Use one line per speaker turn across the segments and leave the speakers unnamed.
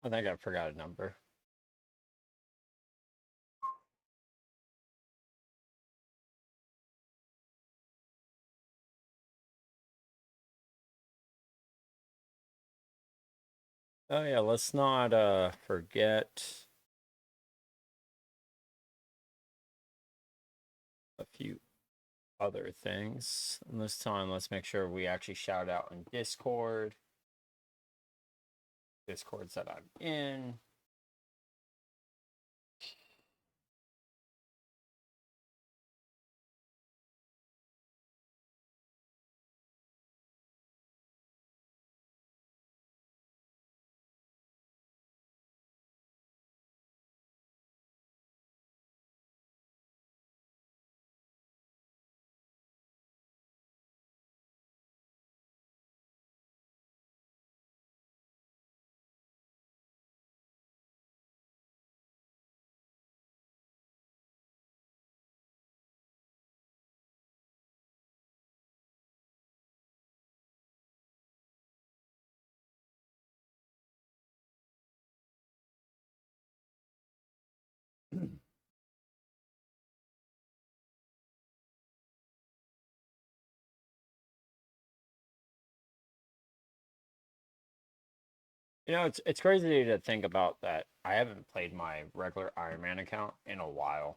I think I forgot a number. Oh yeah, let's not forget a few other things. And this time, let's make sure we actually shout out in Discord. Discords that I'm in. It's crazy to think about that. I haven't played my regular Ironman account in a while.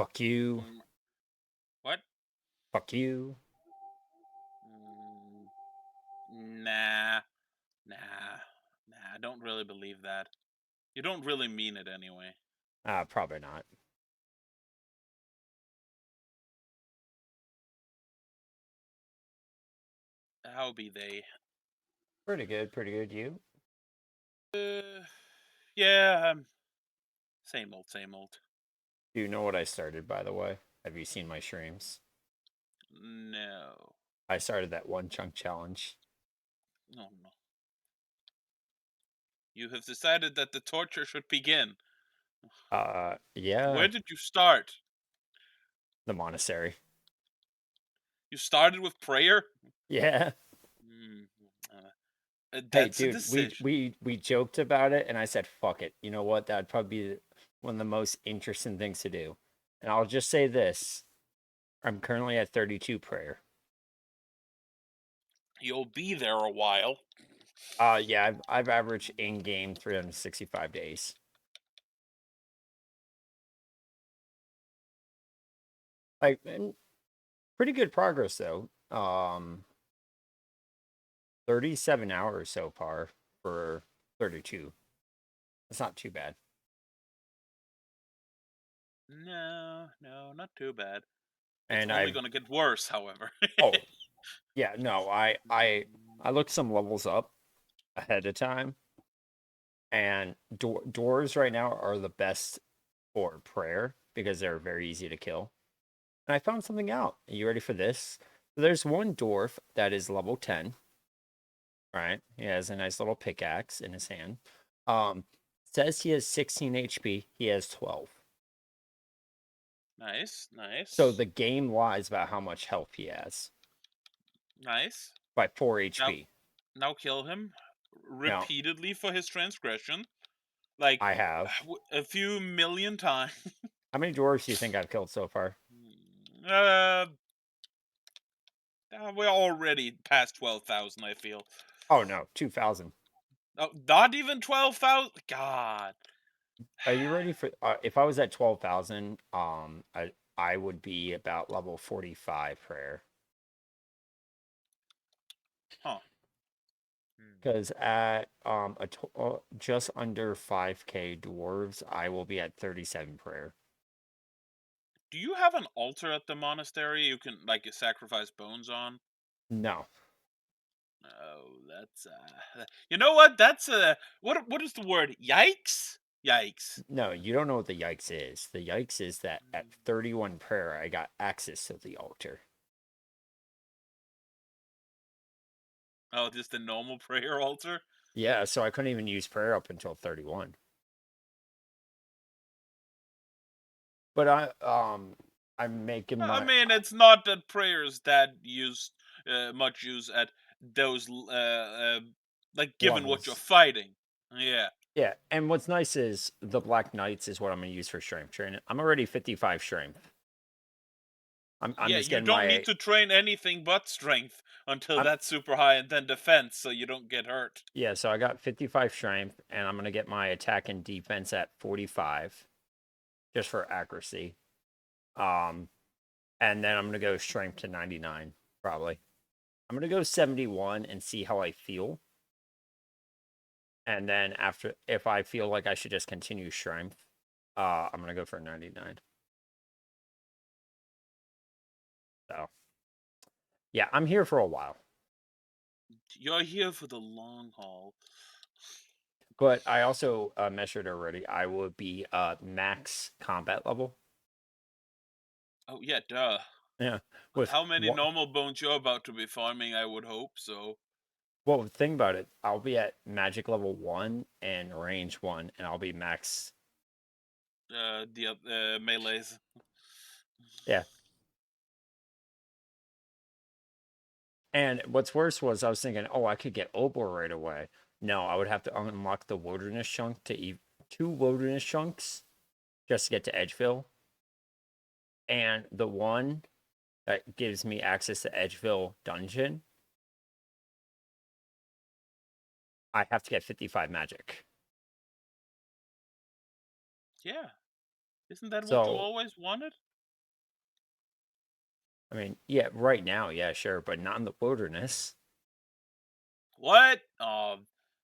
Fuck you.
What?
Fuck you.
Nah, I don't really believe that. You don't really mean it anyway.
Probably not.
How be they?
Pretty good, pretty good. You?
Uh, yeah, same old, same old.
Do you know what I started, by the way? Have you seen my streams?
No,
I started that one chunk challenge.
no. You have decided that the torture should begin.
Yeah,
Where did you start?
the monastery.
You started with prayer?
Yeah.
Mm,
Hey,
that's a
dude, we
decision.
we we joked about it, and I said, "Fuck it." You know what? That'd probably be one of the most interesting things to do. And I'll just say this: I'm currently at 32 prayer.
You'll be there a while.
Yeah, I've averaged in game 365 days. Like, and pretty good progress though. 37 hours so far for 32. That's not too bad.
No, not too bad. It's
And
only
I've
gonna get worse, however.
oh yeah, no, I looked some levels up ahead of time, and doors right now are the best for prayer because they're very easy to kill. And I found something out. Are you ready for this? So there's one dwarf that is level 10, right? He has a nice little pickaxe in his hand. Um, says he has 16 HP. He has 12.
Nice,
So
nice,
the game lies about how much health he has
nice.
by 4
Now,
HP.
now kill him
Now,
repeatedly for his transgression, like
I have.
a few million times.
How many dwarves do you think I've killed so far?
uh, we're already past 12,000. I feel.
Oh no, 2,000.
Oh, not even 12,000. God.
Are you ready for if I was at 12,000, I would be about level 45 prayer.
Huh.
Because at just under 5K dwarves, I will be at 37 prayer.
Do you have an altar at the monastery you can like sacrifice bones on?
No,
Oh, that's you know what? That's what is the word? Yikes! Yikes!
no, you don't know what the yikes is. The yikes is that at 31 prayer, I got access to the altar.
Oh, just a normal prayer altar.
Yeah, so I couldn't even use prayer up until 31. But I'm making
I
my
mean, it's not that prayers that use much use at those like given what you're
levels.
fighting. Yeah.
Yeah, and what's nice is the Black Knights is what I'm gonna use for strength training. I'm already 55 strength. I'm
Yeah,
just
you
getting
don't need
my
to train anything but strength until
I'm
that's super high and then defense so you don't get hurt.
yeah, so I got 55 strength and I'm gonna get my attack and defense at 45 just for accuracy. Um and then I'm gonna go strength to 99, probably. I'm gonna go 71 and see how I feel. And then after if I feel like I should just continue strength, I'm gonna go for 99. So yeah, I'm here for a while.
You're here for the long haul.
But I also measured already. I would be max combat level.
Oh yeah, duh.
Yeah,
With
with
how many
what?
normal bones you're about to be farming, I would hope so.
Well, think about it. I'll be at magic level 1 and range 1, and I'll be max.
The melees.
Yeah. And what's worse was I was thinking, oh, I could get Obor right away. No, I would have to unlock the wilderness chunk to two wilderness chunks just to get to Edgeville. And the one that gives me access to Edgeville dungeon, I have to get 55 magic.
Yeah, isn't that what you
So
always wanted?
I mean, yeah, right now, yeah, sure, but not in the wilderness.
What?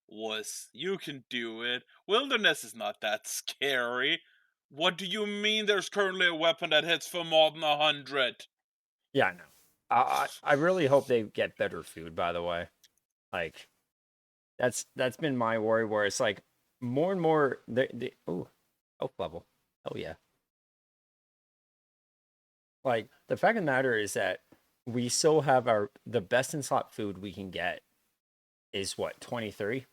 Was you can do it. Wilderness is not that scary. What do you mean? There's currently a weapon that hits for more than 100.
Yeah, I know. I really hope they get better food, by the way. Like that's been my worry where it's like more and more the oh health level. Oh yeah. Like the fact of the matter is that we still have our the best in slot food we can get is what, 23?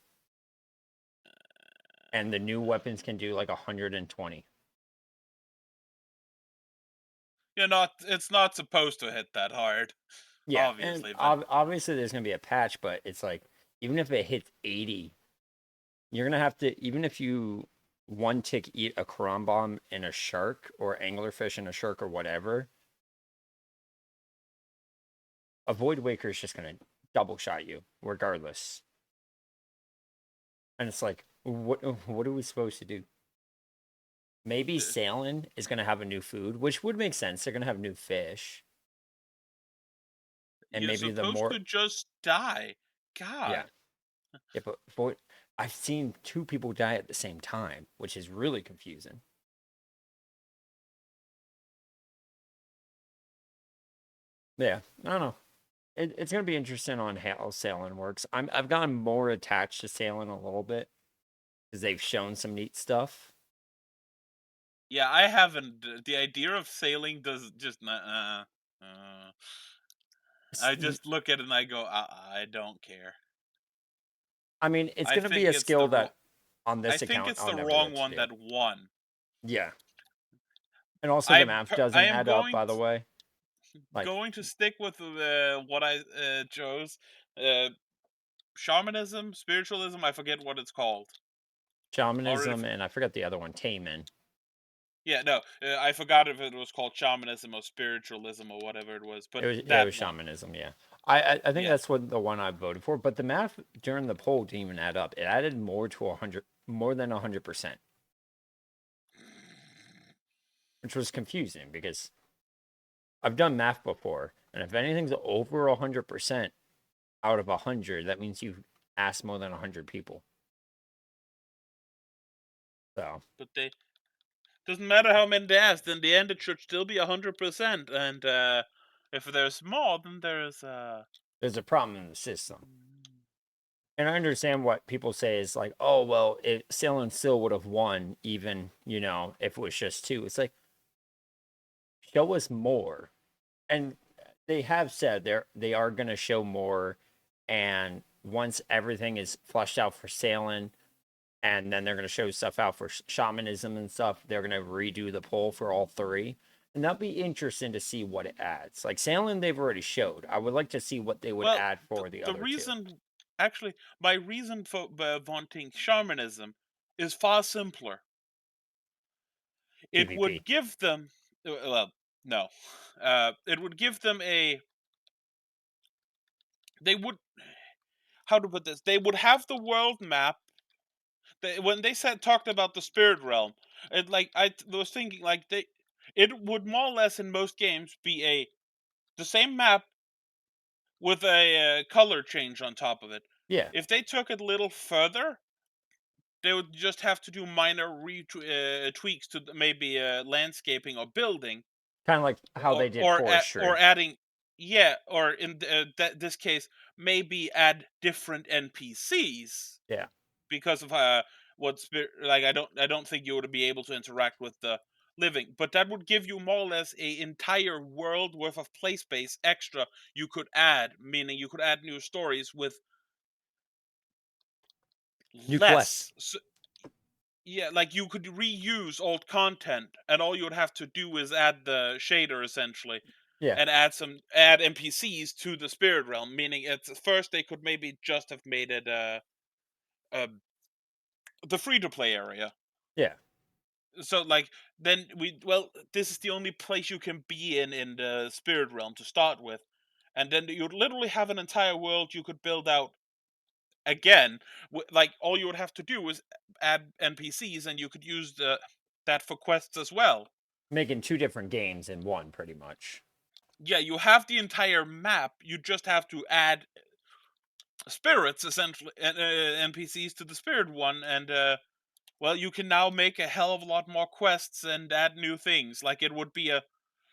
And the new weapons can do like 120.
You're not. It's not supposed to hit that hard,
Yeah, and
obviously. But
obviously there's gonna be a patch, but it's like even if it hits 80, you're gonna have to, even if you one tick eat a cron bomb and a shark or anglerfish and a shark or whatever, a void waker is just gonna double shot you regardless. And it's like, what are we supposed to do? Maybe
uh,
Sailing is gonna have a new food, which would make sense. They're gonna have new fish, and
you're
maybe the
supposed
more,
to just die.
yeah,
God.
yeah. But void, I've seen two people die at the same time, which is really confusing. Yeah, I don't know. It's gonna be interesting on how Sailing works. I've gotten more attached to Sailing a little bit because they've shown some neat stuff.
Yeah, I haven't. The idea of sailing does just I just look at it and I go, I don't care.
I mean, it's
I
gonna be
think
a
it's the
skill
wrong.
that on
I
this
think
account
it's
I'll
the
never
wrong
get to
one
do.
that won.
Yeah, and also the math
I
doesn't
am
add up.
going
By the way, like
going to stick with what I chose. Uh, Shamanism, spiritualism. I forget what it's called. Or if
shamanism and I forgot the other one, Taman.
yeah, no, I forgot if it was called shamanism or spiritualism or whatever it was. But
It
that
was
one.
shamanism. Yeah, I think
Yeah.
that's what the one I voted for. But the math during the poll didn't even add up. It added more to 100, more than 100%, which was confusing because I've done math before, and if anything's over 100% out of 100, that means you ask more than 100 people. So
But they doesn't matter how many they ask. In the end, it should still be 100%. And if there's more, then there's
there's a problem in the system. And I understand what people say is like, oh, well, Salem still would have won, even, if it was just two. It's like, show us more. And they have said they are going to show more. And once everything is flushed out for Salem, and then they're going to show stuff out for shamanism and stuff, they're going to redo the poll for all three. And that'll be interesting to see what it adds. Like Salem, they've already showed. I would like to see what they would
well,
add for the
the
other two.
reason actually my reason for wanting shamanism is far simpler. It
PvP.
would give them well, no, it would give them a they would how to put this? They would have the world map. When they said talked about the spirit realm, it like was thinking like it would more or less in most games be the same map with a color change on top of it.
Yeah.
If they took it a little further, they would just have to do minor tweaks to maybe landscaping or building,
Kind of like how they did
or
forestry.
adding, yeah, or in this case maybe add different NPCs
Yeah.
because of like I don't think you would be able to interact with the living, but that would give you more or less a entire world worth of play space extra you could add, meaning you could add new stories with
New quests.
less. So, yeah, like you could reuse old content, and all you would have to do is add the shader essentially,
Yeah.
and add NPCs to the spirit realm. Meaning, at first they could maybe just have made it uh the free to play area.
Yeah.
So like then this is the only place you can be in the spirit realm to start with, and then you'd literally have an entire world you could build out again. Like all you would have to do is add NPCs, and you could use that for quests as well.
Making two different games in one, pretty much.
Yeah, you have the entire map. You just have to add spirits essentially, NPCs to the spirit one, and well, you can now make a hell of a lot more quests and add new things. Like it would be a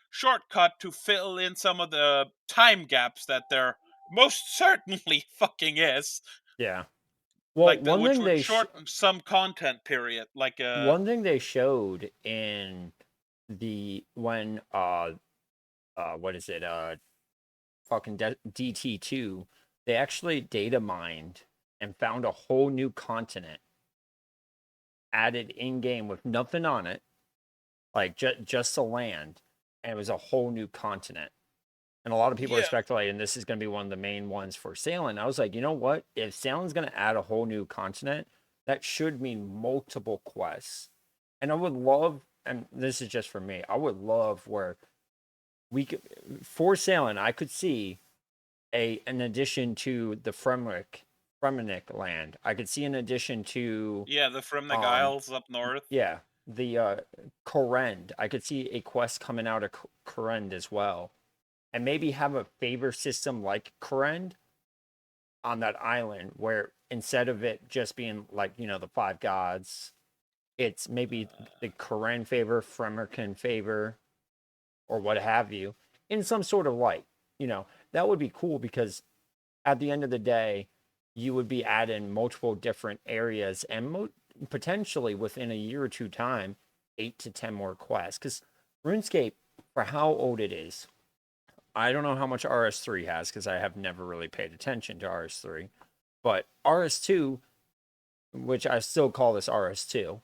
shortcut to fill in some of the time gaps that there most certainly fucking is.
Yeah. Well,
Like which would shorten some content period. Like
one thing they showed in when what is it fucking DT2, they actually data mined and found a whole new continent added in game with nothing on it, like just the land, and it was a whole new continent. And a lot of people are
yeah,
speculating this is going to be one of the main ones for Sailing. I was like, you know what? If Sailing's going to add a whole new continent, that should mean multiple quests. And I would love, and this is just for me, I would love where we could, for Sailing, I could see an addition to the Fremenic land. I could see an addition to,
yeah, the Fremnic
um,
Isles up north.
yeah, the Korend. I could see a quest coming out of Korend as well, and maybe have a favor system like Korend on that island, where instead of it just being like the five gods, it's maybe the Korend favor, Fremerkin favor, or what have you, in some sort of light. That would be cool because at the end of the day, you would be adding multiple different areas and potentially within a year or two time, 8 to 10 more quests. Because RuneScape, for how old it is, I don't know how much RS3 has because I have never really paid attention to RS3. But RS2, which I still call this RS2,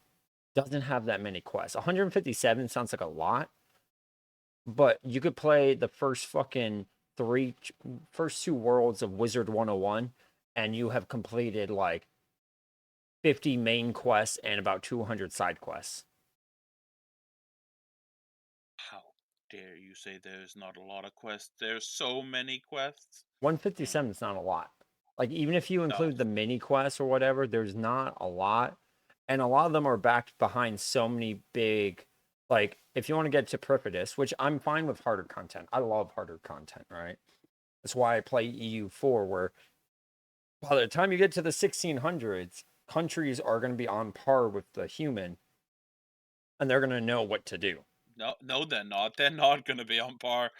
doesn't have that many quests. 157 sounds like a lot, but you could play the first two worlds of Wizard 101, and you have completed like 50 main quests and about 200 side quests.
How dare you say there's not a lot of quests? There's so many quests. Mm,
157 is not a lot. Like, even if you
no.
include the mini quests or whatever, there's not a lot. And a lot of them are backed behind so many big, like, if you want to get to Perfidious, which I'm fine with harder content. I love harder content, right? That's why I play EU4, where By the time you get to the 1600s, countries are going to be on par with the human, and they're going to know what to do.
No, no, they're not. They're not gonna be on par.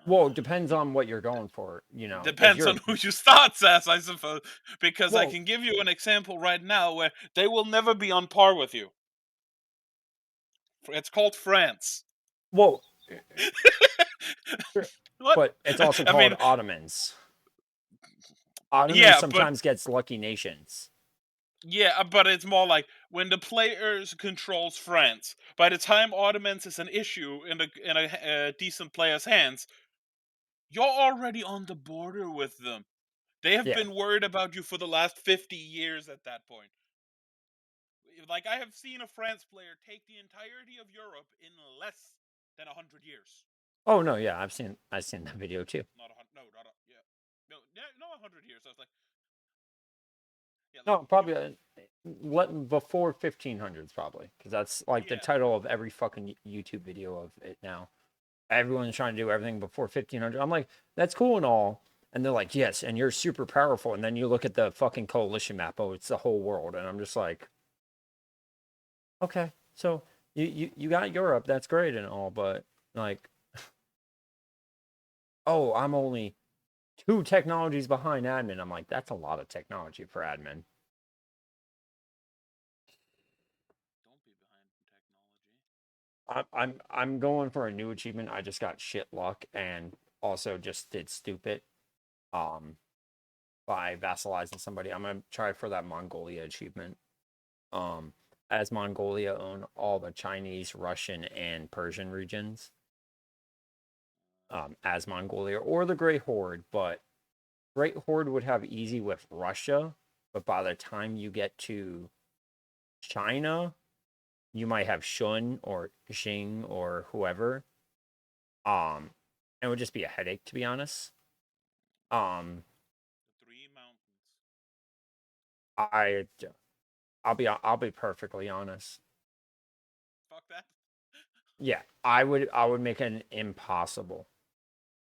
Well, it depends on what you're going for. If
Depends on
you're
who you start as, I suppose. Because I
well,
can give you an example right now where they will never be on par with you. It's called France.
well, sure.
What?
But it's also
I
called
mean,
Ottomans. Ottomans
yeah, but
sometimes gets lucky nations.
yeah, but it's more like when the players controls France. By the time Ottomans is an issue in a decent player's hands, you're already on the border with them. They have
Yeah.
been worried about you for the last 50 years at that point. Like, I have seen a France player take the entirety of Europe in less than 100 years.
Oh no, yeah, I've seen that video too.
Not a hundred, no, not a, yeah. No, yeah, no, 100 years. I was like, yeah, like,
No, probably before 1500s, probably, because that's like the
yeah.
title of every fucking YouTube video of it now. Everyone's trying to do everything before 1500. I'm like, that's cool and all. And they're like, yes, and you're super powerful. And then you look at the fucking coalition map. Oh, it's the whole world. And I'm just like, okay, so you got Europe. That's great and all, but like, oh, I'm only two technologies behind admin. I'm like, that's a lot of technology for admin.
Don't be behind technology.
I'm going for a new achievement. I just got shit luck and also just did stupid um by vassalizing somebody. I'm gonna try for that Mongolia achievement. Um as Mongolia own all the Chinese, Russian, and Persian regions. As Mongolia or the Great Horde, but Great Horde would have easy with Russia, but by the time you get to China, you might have Shun or Xing or whoever. It would just be a headache to be honest. Um,
The three mountains.
I I'll be perfectly honest.
Fuck that.
Yeah, I would make an impossible.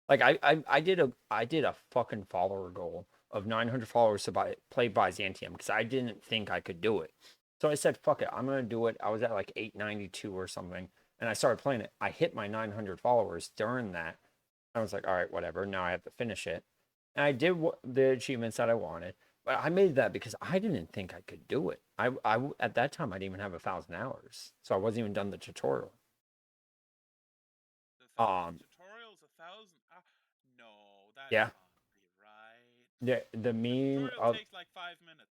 Like I did a fucking follower goal of 900 followers to play Byzantium because I didn't think I could do it. So I said, fuck it, I'm gonna do it. I was at like 892 or something, and I started playing it. I hit my 900 followers during that. I was like, all right, whatever. Now I have to finish it, and I did the achievements that I wanted. But I made that because I didn't think I could do it. At that time I didn't even have 1,000 hours, so I wasn't even done the tutorial.
The
Um,
tutorial's 1,000. No, that
yeah,
can't be right.
the
The
meme
tutorial
of
takes like 5 minutes.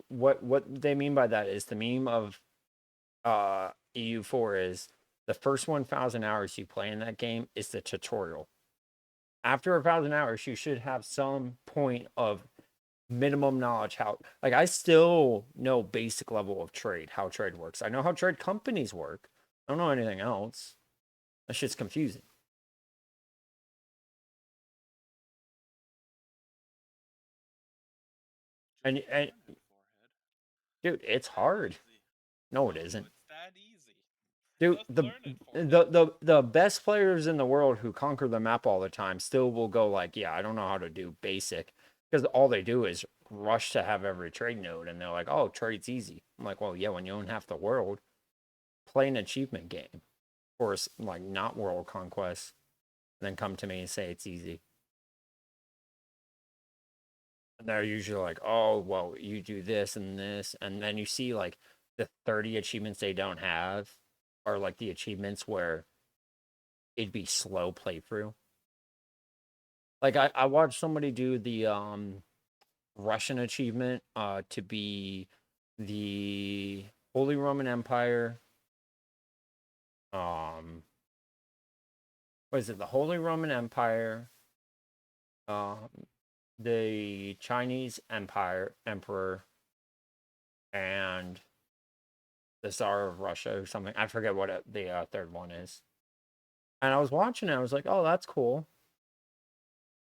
what they mean by that is the meme of EU4 is the first 1,000 hours you play in that game is the tutorial. After 1,000 hours, you should have some point of minimum knowledge how like I still know basic level of trade, how trade works. I know how trade companies work. I don't know anything else. That shit's confusing.
Just
And
learn it, forehead.
dude, it's
That
hard.
easy.
No, it
No,
isn't.
it's that easy.
Dude,
Just
the
learn it,
the
forehead.
the the best players in the world who conquer the map all the time still will go like, yeah, I don't know how to do basic because all they do is rush to have every trade node and they're like, oh, trade's easy. I'm like, well, yeah, when you own half the world, play an achievement game or like not world conquest, and then come to me and say it's easy. And they're usually like, oh, well, you do this, and then you see like the 30 achievements they don't have are like the achievements where it'd be slow playthrough. Like I watched somebody do the Russian achievement to be the Holy Roman Empire. Um what is it? The Holy Roman Empire, um the Chinese Empire Emperor, and the Tsar of Russia or something. I forget what the third one is. And I was watching it, I was like, "Oh, that's cool.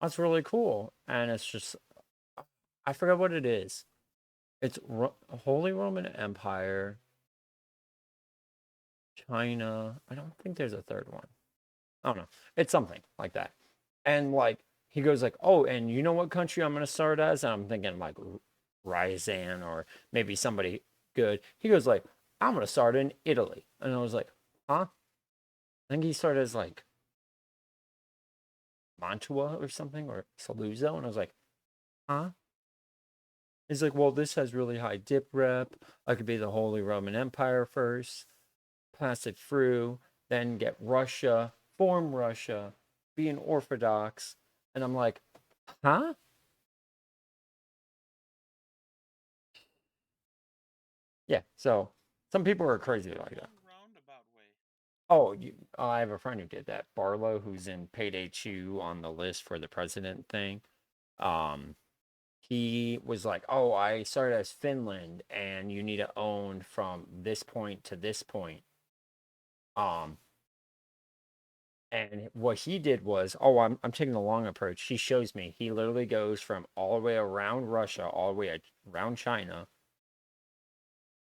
That's really cool." And it's just I forget what it is. It's Holy Roman Empire, China. I don't think there's a third one. I don't know. It's something like that. And like he goes like, "Oh, and you know what country I'm gonna start as?" And I'm thinking like Ryazan or maybe somebody good. He goes like, "I'm gonna start in Italy," and I was like, "Huh?" I think he started as like Mantua or something or Saluzzo, and I was like, "Huh?" He's like, "Well, this has really high dip rep. I could be the Holy Roman Empire first, pass it through, then get Russia, form Russia, be an Orthodox," and I'm like, "Huh?" Yeah. So some people are crazy like that.
Long roundabout way.
Oh, I have a friend who did that. Barlow, who's in Payday 2 on the list for the president thing. Um, he was like, "Oh, I started as Finland, and you need to own from this point to this point." Um, and what he did was, oh, I'm taking the long approach. He shows me. He literally goes from all the way around Russia, all the way around China,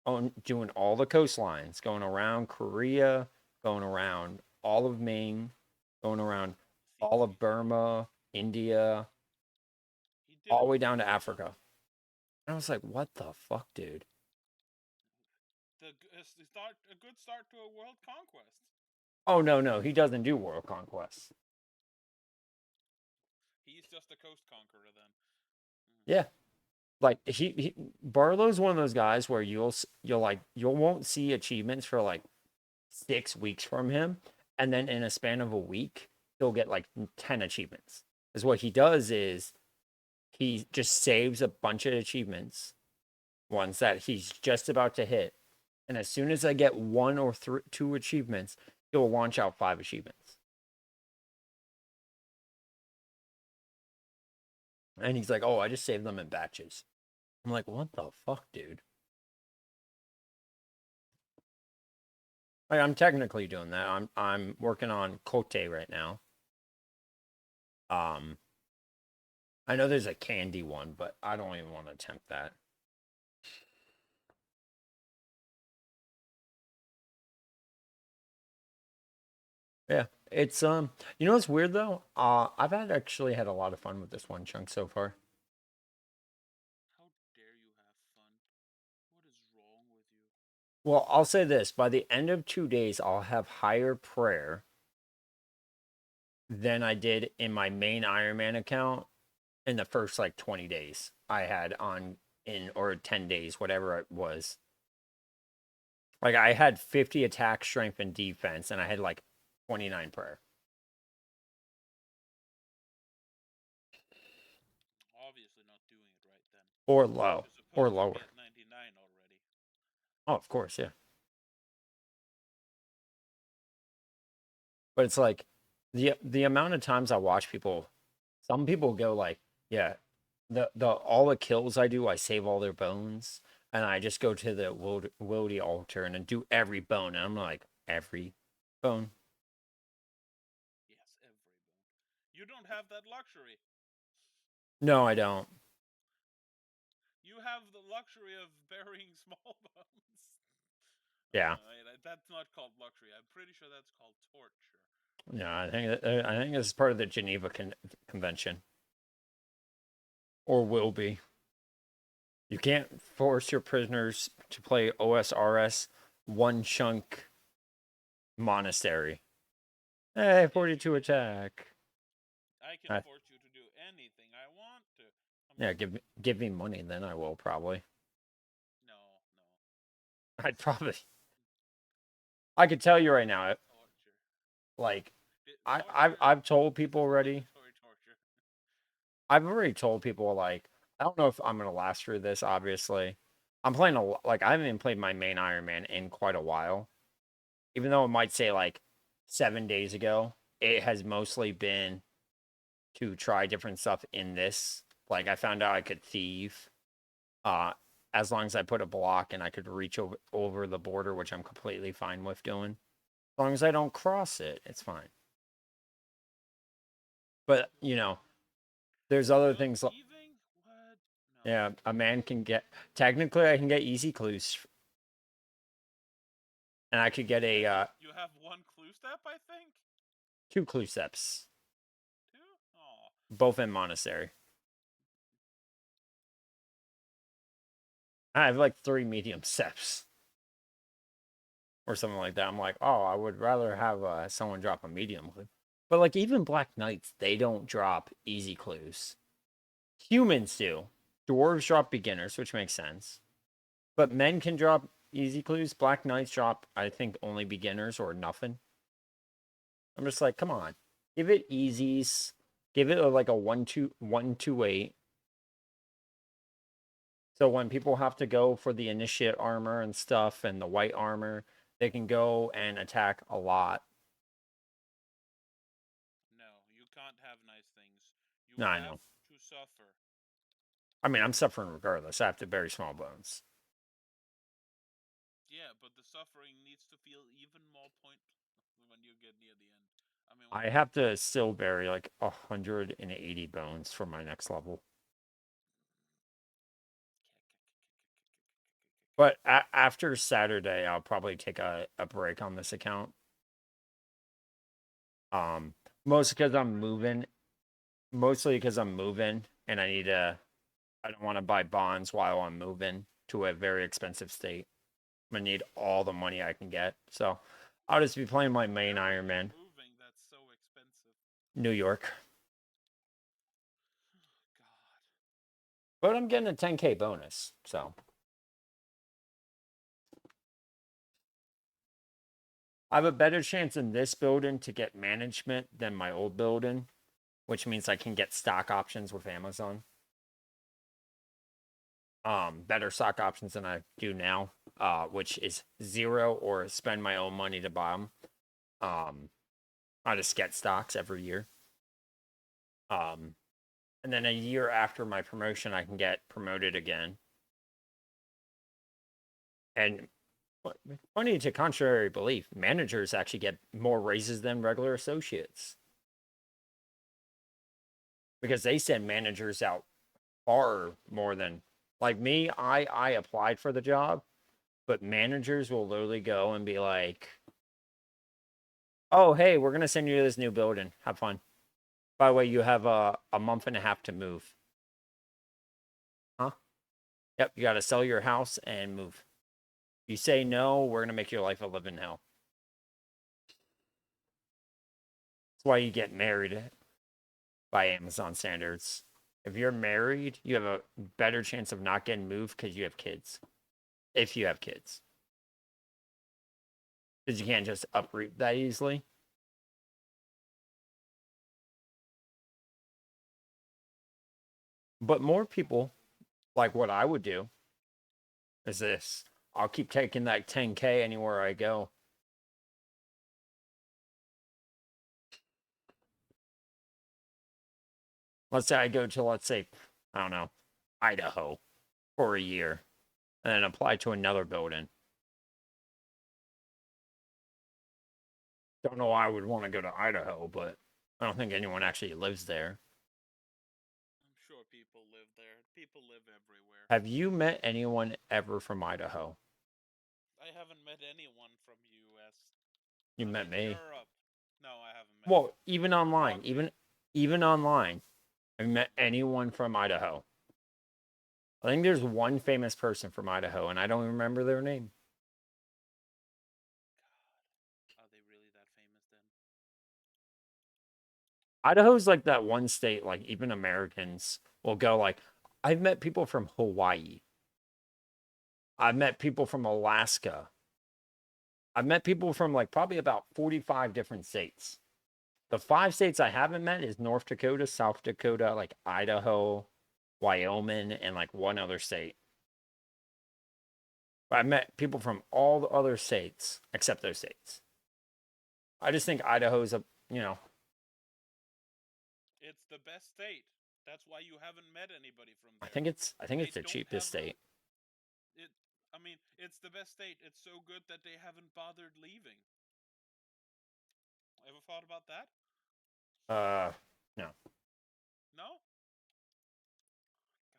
on doing all the coastlines, going around Korea, going around all of Maine, going around
See,
all of Burma, India,
he did
all
it
the way down to
well enough.
Africa. And I was like, what the fuck, dude?
The start, a good start to a world conquest.
Oh no, no, he doesn't do world conquests.
He's just a coast conqueror then. Mm.
Yeah, like he Barlow's one of those guys where you'll like you won't see achievements for like 6 weeks from him, and then in a span of a week he'll get like 10 achievements. Because what he does is he just saves a bunch of achievements, ones that he's just about to hit, and as soon as I get one or two achievements, he'll launch out 5 achievements. And he's like, "Oh, I just saved them in batches." I'm like, "What the fuck, dude?" Like, I'm technically doing that. I'm working on Cote right now. Um, I know there's a candy one, but I don't even want to attempt that. Yeah, it's you know what's weird though? I've had actually had a lot of fun with this one chunk so far.
How dare you have fun? What is wrong with you?
Well, I'll say this: by the end of 2 days, I'll have higher prayer than I did in my main Ironman account in the first like 20 days I had on in or 10 days, whatever it was. Like I had 50 attack, strength, and defense, and I had like 29 prayer.
Obviously not doing it right then.
Or low.
You're
Or
supposed to be
lower.
at 99 already.
Oh, of course, yeah. But it's like the amount of times I watch people, some people go like, yeah, the all the kills I do, I save all their bones, and I just go to the Wildy altar and then do every bone, and I'm like, every bone?
Yes, every bone. You don't have that luxury.
No, I don't.
You have the luxury of burying small bones.
Yeah,
That's not called luxury. I'm pretty sure that's called torture.
yeah. I think this is part of the Geneva Convention, or will be. You can't force your prisoners to play OSRS one chunk monastery. Hey,
Yes, you
42
can.
attack.
I can
Uh,
force you to do anything I want to. I'm
yeah,
just
give me money, then I will probably.
no, no.
I'd
It's
probably. I could tell you right now,
torture.
like,
Torture
I've told
is
people already.
mandatory torture.
I've already told people like I don't know if I'm gonna last through this. Obviously, I'm playing like I haven't even played my main Iron Man in quite a while. Even though it might say like 7 days ago, it has mostly been to try different stuff in this. Like I found out I could thieve, uh, as long as I put a block and I could reach over the border, which I'm completely fine with doing. As long as I don't cross it, it's fine. But there's other
Still
things.
thieving? What? No.
Yeah, a man can get. Technically, I can get easy clues, and I could get a
You have one clue step, I think.
2 clue steps.
Two? Oh.
both in Monastery. I have like 3 medium steps or something like that. I'm like, oh, I would rather have someone drop a medium clue. But like even Black Knights, they don't drop easy clues. Humans do. Dwarves drop beginners, which makes sense. But men can drop easy clues. Black Knights drop, I think, only beginners or nothing. I'm just like, come on. Give it easies. Give it like a 1-2-1-2-8. So when people have to go for the initiate armor and stuff and the white armor, they can go and attack a lot.
No, you can't have nice things. You
No, I
have
know.
to suffer.
I mean, I'm suffering regardless. I have to bury small bones.
Yeah, but the suffering needs to feel even more pointless when you get near the end. I mean,
I have to still bury like 180 bones for my next level. But after Saturday, I'll probably take a break on this account. Um, mostly because I'm moving. Mostly because I'm moving, and I need to. I don't want to buy bonds while I'm moving to a very expensive state. I'm gonna need all the money I can get. So I'll just be playing my main
where are you
Ironman,
moving that's so expensive?
New York.
God.
But I'm getting a 10K bonus. So I have a better chance in this building to get management than my old building, which means I can get stock options with Amazon. Better stock options than I do now, which is zero or spend my own money to buy them. I just get stocks every year. Um, and then a year after my promotion, I can get promoted again. And funny to contrary belief, managers actually get more raises than regular associates because they send managers out far more than like me. I applied for the job, but managers will literally go and be like, "Oh, hey, we're gonna send you to this new building. Have fun. By the way, you have a month and a half to move." Huh? Yep, you got to sell your house and move. You say no, we're gonna make your life a living hell. That's why you get married by Amazon standards. If you're married, you have a better chance of not getting moved because you have kids. If you have kids, because you can't just uproot that easily. But more people, like what I would do, is this: I'll keep taking that 10K anywhere I go. Let's say I go to, let's say, I don't know, Idaho for a year, and then apply to another building. Don't know why I would want to go to Idaho, but I don't think anyone actually lives there.
I'm sure people live there. People live everywhere.
Have you met anyone ever from Idaho?
I haven't met anyone from US.
You
I
met
mean,
me.
Europe. No, I haven't met
Well,
you.
even
You're
online,
talking.
even online, have you met anyone from Idaho? I think there's one famous person from Idaho, and I don't remember their name.
God, are they really that famous then?
Idaho's like that one state, like even Americans will go like, I've met people from Hawaii. I've met people from Alaska. I've met people from like probably about 45 different states. The 5 states I haven't met is North Dakota, South Dakota, like Idaho, Wyoming, and like one other state. But I met people from all the other states except those states. I just think Idaho's a, you know,
It's the best state. That's why you haven't met anybody from
I
there.
think it's
They
the
don't
cheapest
have
state.
it. I mean, it's the best state. It's so good that they haven't bothered leaving. Ever thought about that?
Uh, no.
No?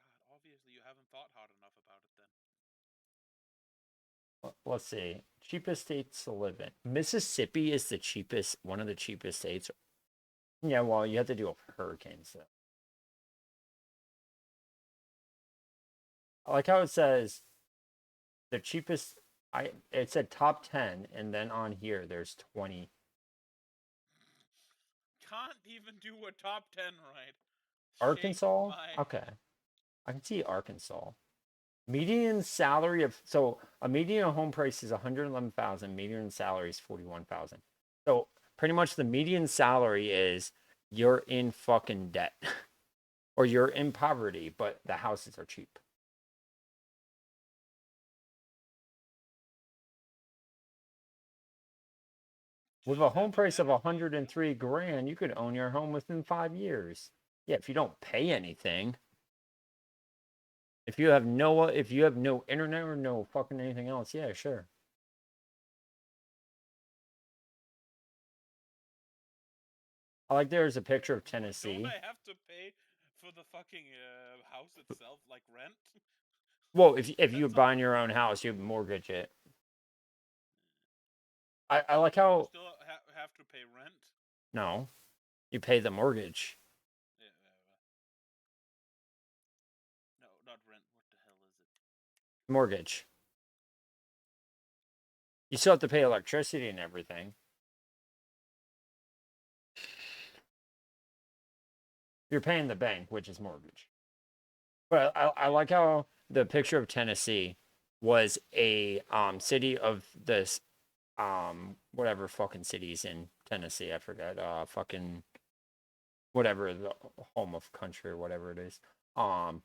God, obviously you haven't thought hard enough about it then.
Let's see. Cheapest states to live in. Mississippi is the cheapest, one of the cheapest states. Yeah, well, you have to deal with hurricanes though. I like how it says the cheapest. It said top 10, and then on here there's 20.
Can't even do a top 10 right. Shake
Arkansas.
my
Okay, I can see Arkansas. Median salary of so a median home price is 111,000. Median salary is 41,000. So pretty much the median salary is you're in fucking debt or you're in poverty, but the houses are cheap. With a
just
home
having
price of
everything.
103 grand, you could own your home within 5 years. Yeah, if you don't pay anything. If you have no internet or no fucking anything else, yeah, sure. I like there's a picture of
Don't
Tennessee.
I have to pay for the fucking house itself, like rent?
Well, if you're
That's a
buying your own house, you mortgage it. I like
you
how
still have to pay rent.
no, you pay the mortgage.
Yeah, no, not rent. What the hell is it?
Mortgage. You still have to pay electricity and everything. You're paying the bank, which is mortgage. But I
Yeah.
like how the picture of Tennessee was a city of this whatever fucking cities in Tennessee. I forget. Fucking whatever the home of country or whatever it is. Um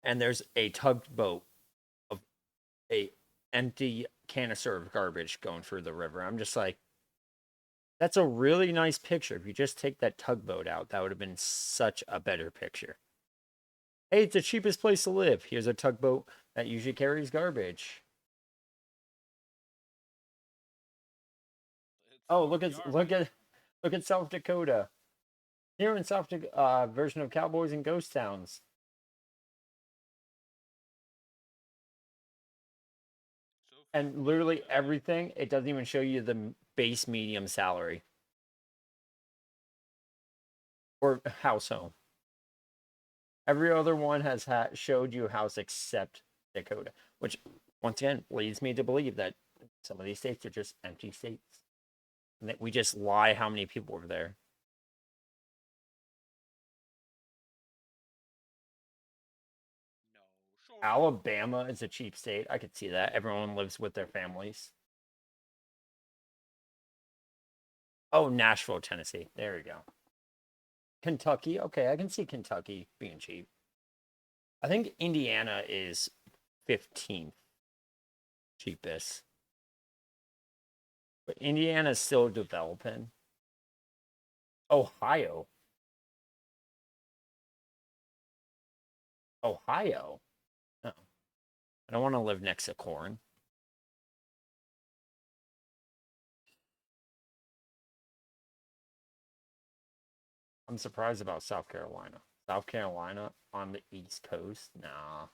and there's a tugboat of a empty canister of garbage going through the river. I'm just like, that's a really nice picture. If you just take that tugboat out, that would have been such a better picture. Hey, it's the cheapest place to live. Here's a tugboat that usually carries garbage.
It's
Oh,
fucking garbage.
look at South Dakota. Here in South Dakota, version of Cowboys and Ghost Towns,
So
and
fucking
literally everything. It doesn't even show you the base medium salary or house home. Every other one has showed you a house except Dakota, which once again leads me to believe that some of these states are just empty states, and that we just lie how many people are there.
no, sure not.
Alabama is a cheap state. I could see that. Everyone lives with their families. Oh, Nashville, Tennessee. There we go. Kentucky. Okay, I can see Kentucky being cheap. I think Indiana is 15th cheapest, but Indiana's still developing. Ohio. Ohio. No, I don't want to live next to corn. I'm surprised about South Carolina. South Carolina on the East Coast? Nah.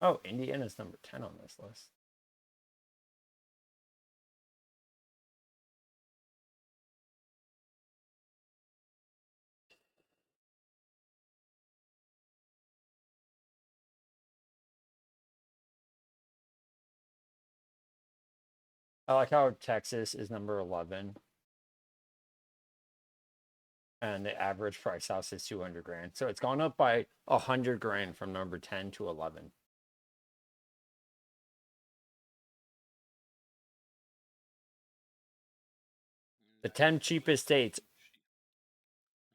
Oh, Indiana's number 10 on this list. I like how Texas is number 11 and the average price house is 200 grand. So it's gone up by 100 grand from number 10 to 11. The 10
That's
cheapest states,
cheap.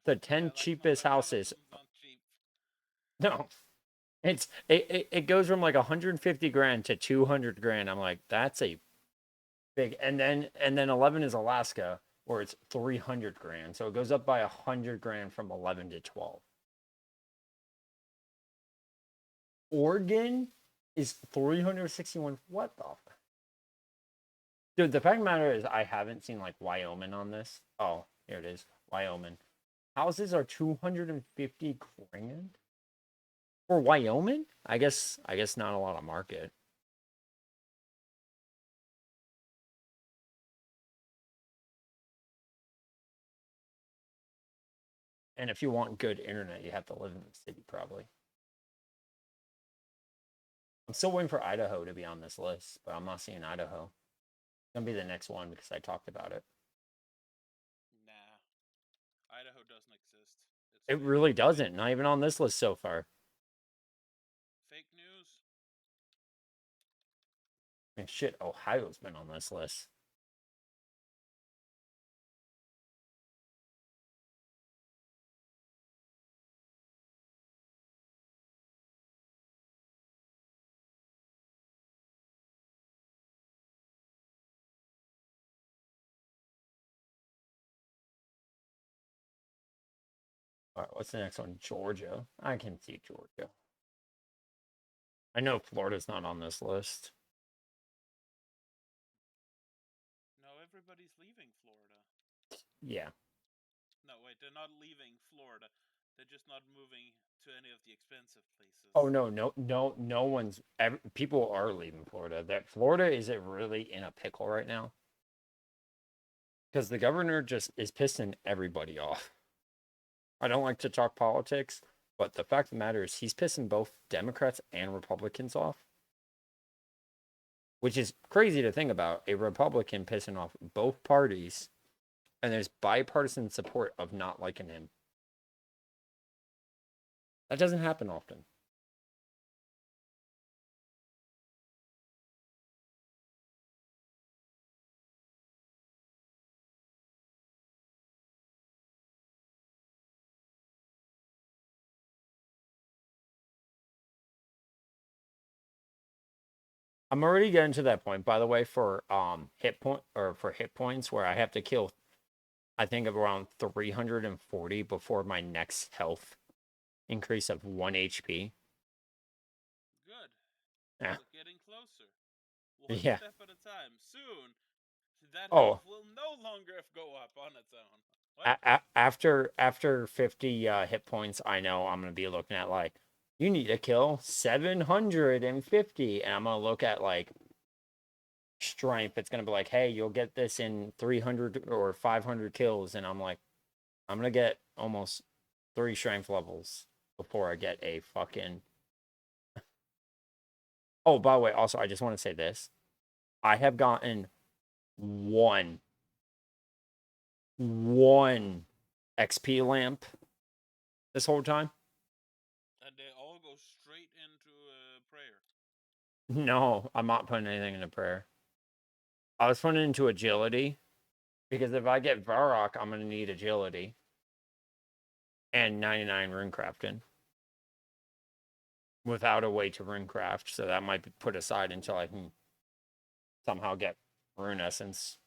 the
Yeah,
10
like
cheapest houses.
Alabama's not cheap.
No, it goes from like 150 grand to 200 grand. I'm like, that's a big. And then 11 is Alaska, where it's 300 grand. So it goes up by 100 grand from 11 to 12. Oregon is 361. What the? Dude, the fact of the matter is, I haven't seen like Wyoming on this. Oh, here it is. Wyoming. Houses are 250 grand for Wyoming? I guess not a lot of market. And if you want good internet, you have to live in the city, probably. I'm still waiting for Idaho to be on this list, but I'm not seeing Idaho. It's gonna be the next one because I talked about it.
Nah, Idaho doesn't exist. It's
It
fake.
really
Fake
doesn't. Not
news.
even on this list so far.
Fake news.
And shit, Ohio's been on this list. All right, what's the next one? Georgia. I can see Georgia. I know Florida's not on this list.
No, everybody's leaving Florida.
Yeah.
No, wait, they're not leaving Florida. They're just not moving to any of the expensive places.
Oh no one's. People are leaving Florida. That Florida is it really in a pickle right now because the governor just is pissing everybody off. I don't like to talk politics, but the fact of the matter is he's pissing both Democrats and Republicans off, which is crazy to think about. A Republican pissing off both parties, and there's bipartisan support of not liking him. That doesn't happen often. I'm already getting to that point, by the way, for hit points where I have to kill I think of around 340 before my next health increase of 1 HP.
Good.
Yeah.
We're getting closer. One
Yeah.
step at a time. Soon, that health
Oh,
will no longer go up on its own. What?
after 50 hit points, I know I'm going to be looking at like you need to kill 750 and I'm going to look at like strength. It's going to be like, "Hey, you'll get this in 300 or 500 kills." And I'm like, I'm going to get almost 3 strength levels before I get a fucking. Oh, by the way, also I just want to say this. I have gotten one one XP lamp this whole time.
And they all go straight into prayer.
No, I'm not putting anything into prayer. I was putting it into agility because if I get Varrock, I'm gonna need agility and 99 rune crafting without a way to rune craft. So that might be put aside until I can somehow get rune essence.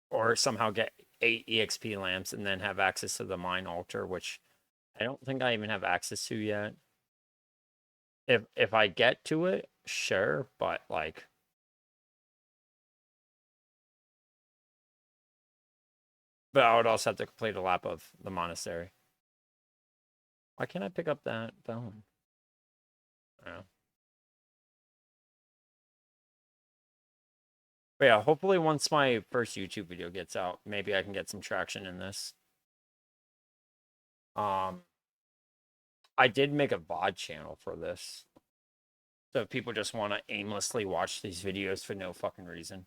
Or somehow get 8 EXP lamps and then have access to the mine altar, which I don't think I even have access to yet. If I get to it, sure, but like but I would also have to complete a lap of the monastery. Why can't I pick up that bone? Oh. But yeah, hopefully once my first YouTube video gets out, maybe I can get some traction in this. Um I did make a VOD channel for this. So if people just want to aimlessly watch these videos for no fucking reason.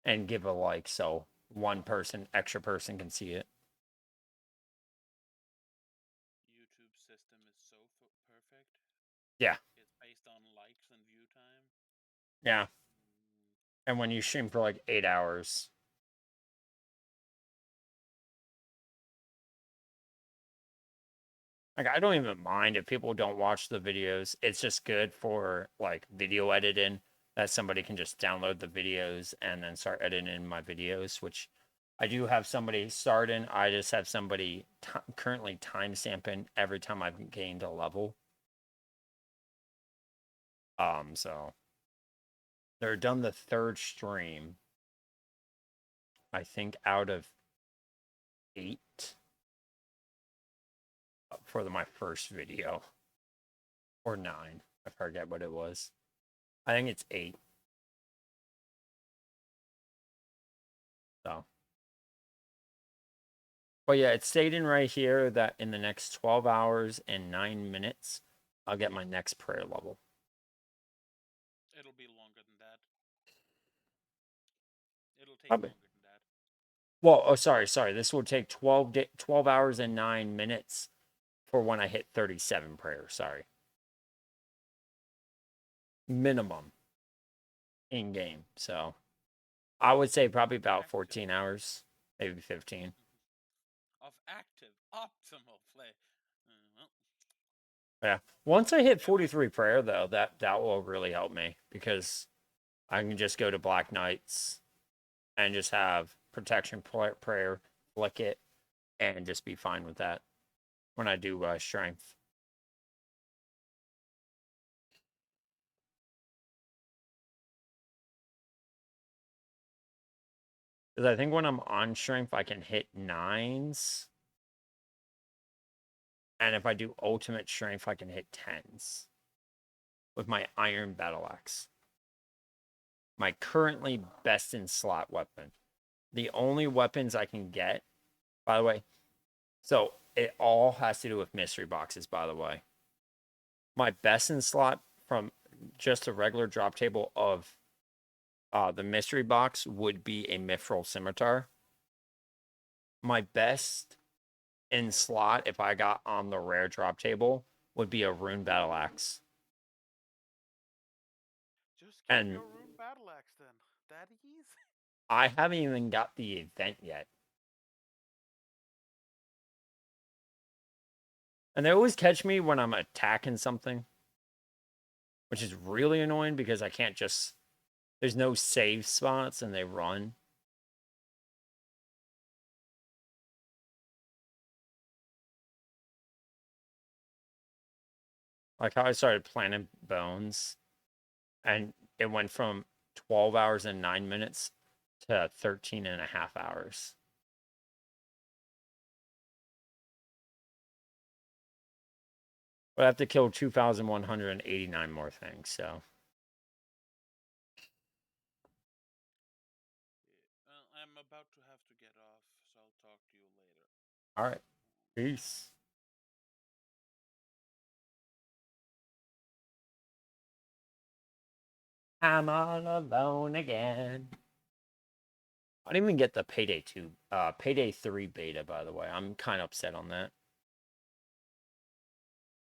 And give a like so extra person can see it.
YouTube system is so perfect.
Yeah.
It's based on likes and view time.
Yeah. And when you stream for like 8 hours. Like I don't even mind if people don't watch the videos. It's just good for like video editing that somebody can just download the videos and then start editing my videos, which I do have somebody starting. I just have somebody currently time stamping every time I've gained a level. So they're done the third stream. I think out of 8 for my first video or 9. I forget what it was. I think it's 8. So, but yeah, it's stating right here that in the next 12 hours and 9 minutes, I'll get my next prayer level.
It'll be longer than that. It'll take
Probably.
longer than that.
Well, oh, sorry. This will take 12 hours and 9 minutes for when I hit 37 prayers. Sorry. Minimum in game. So I would say probably about
Active.
14 hours, maybe 15.
Of active, optimal play. Well,
Yeah. Once I hit
yeah, my
43 prayer though, that will really help me because I can just go to Black Knights and just have protection prayer, flick it, and just be fine with that when I do strength. Because I think when I'm on strength, I can hit nines. And if I do ultimate strength, I can hit tens with my iron battle axe. My currently best in slot weapon. The only weapons I can get, by the way, so it all has to do with mystery boxes, by the way. My best in slot from just a regular drop table of the mystery box would be a mithril scimitar. My best in slot, if I got on the rare drop table, would be a rune battle axe.
Just get
And
your rune battle axe then. That easy.
I haven't even got the event yet. And they always catch me when I'm attacking something, which is really annoying because I can't just. There's no save spots and they run. Like how I started planting bones and it went from 12 hours and 9 minutes to 13 and a half hours. But I have to kill 2,189 more things, so.
well, I'm about to have to get off, so I'll talk to you later.
All right. Peace. I'm all alone again. I didn't even get the Payday 3 beta, by the way. I'm kind of upset on that.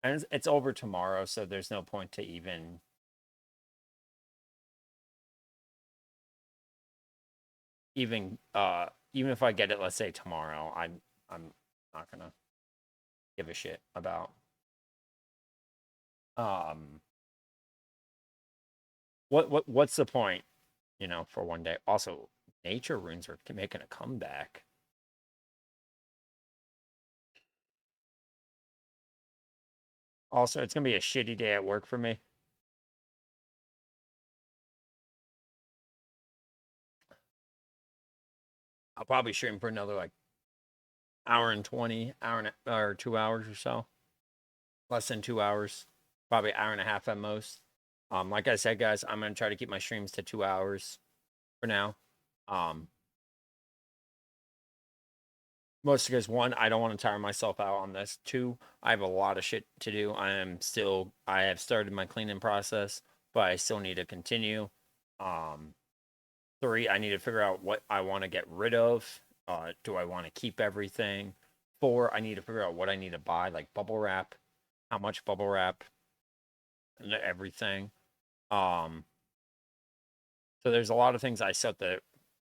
And it's over tomorrow, so there's no point to even even if I get it, let's say tomorrow, I'm not gonna give a shit about um what's the point, for one day. Also, nature runes are making a comeback. Also, it's gonna be a shitty day at work for me. I'll probably stream for another like hour and 20, or 2 hours or so. Less than 2 hours. Probably hour and a half at most. Like I said, guys, I'm gonna try to keep my streams to 2 hours for now. Um, Mostly because one, I don't want to tire myself out on this. Two, I have a lot of shit to do. I have started my cleaning process, but I still need to continue. Um, Three, I need to figure out what I want to get rid of. Do I want to keep everything? Four, I need to figure out what I need to buy, like bubble wrap, how much bubble wrap, and everything. Um, so there's a lot of things I still have to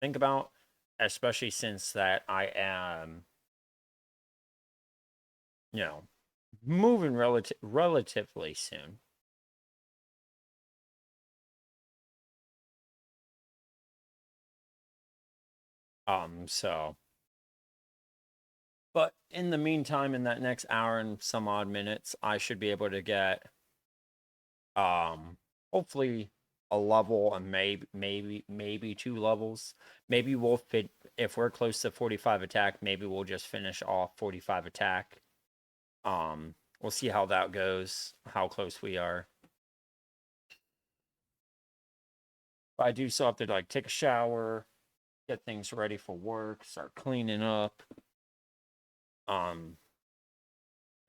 think about, especially since that I am, you know, moving relatively soon. So, but in the meantime, in that next hour and some odd minutes, I should be able to get, hopefully a level and maybe two levels. Maybe we'll fit if we're close to 45 attack. Maybe we'll just finish off 45 attack. We'll see how that goes, how close we are. But I do still have to like take a shower, get things ready for work, start cleaning up, um,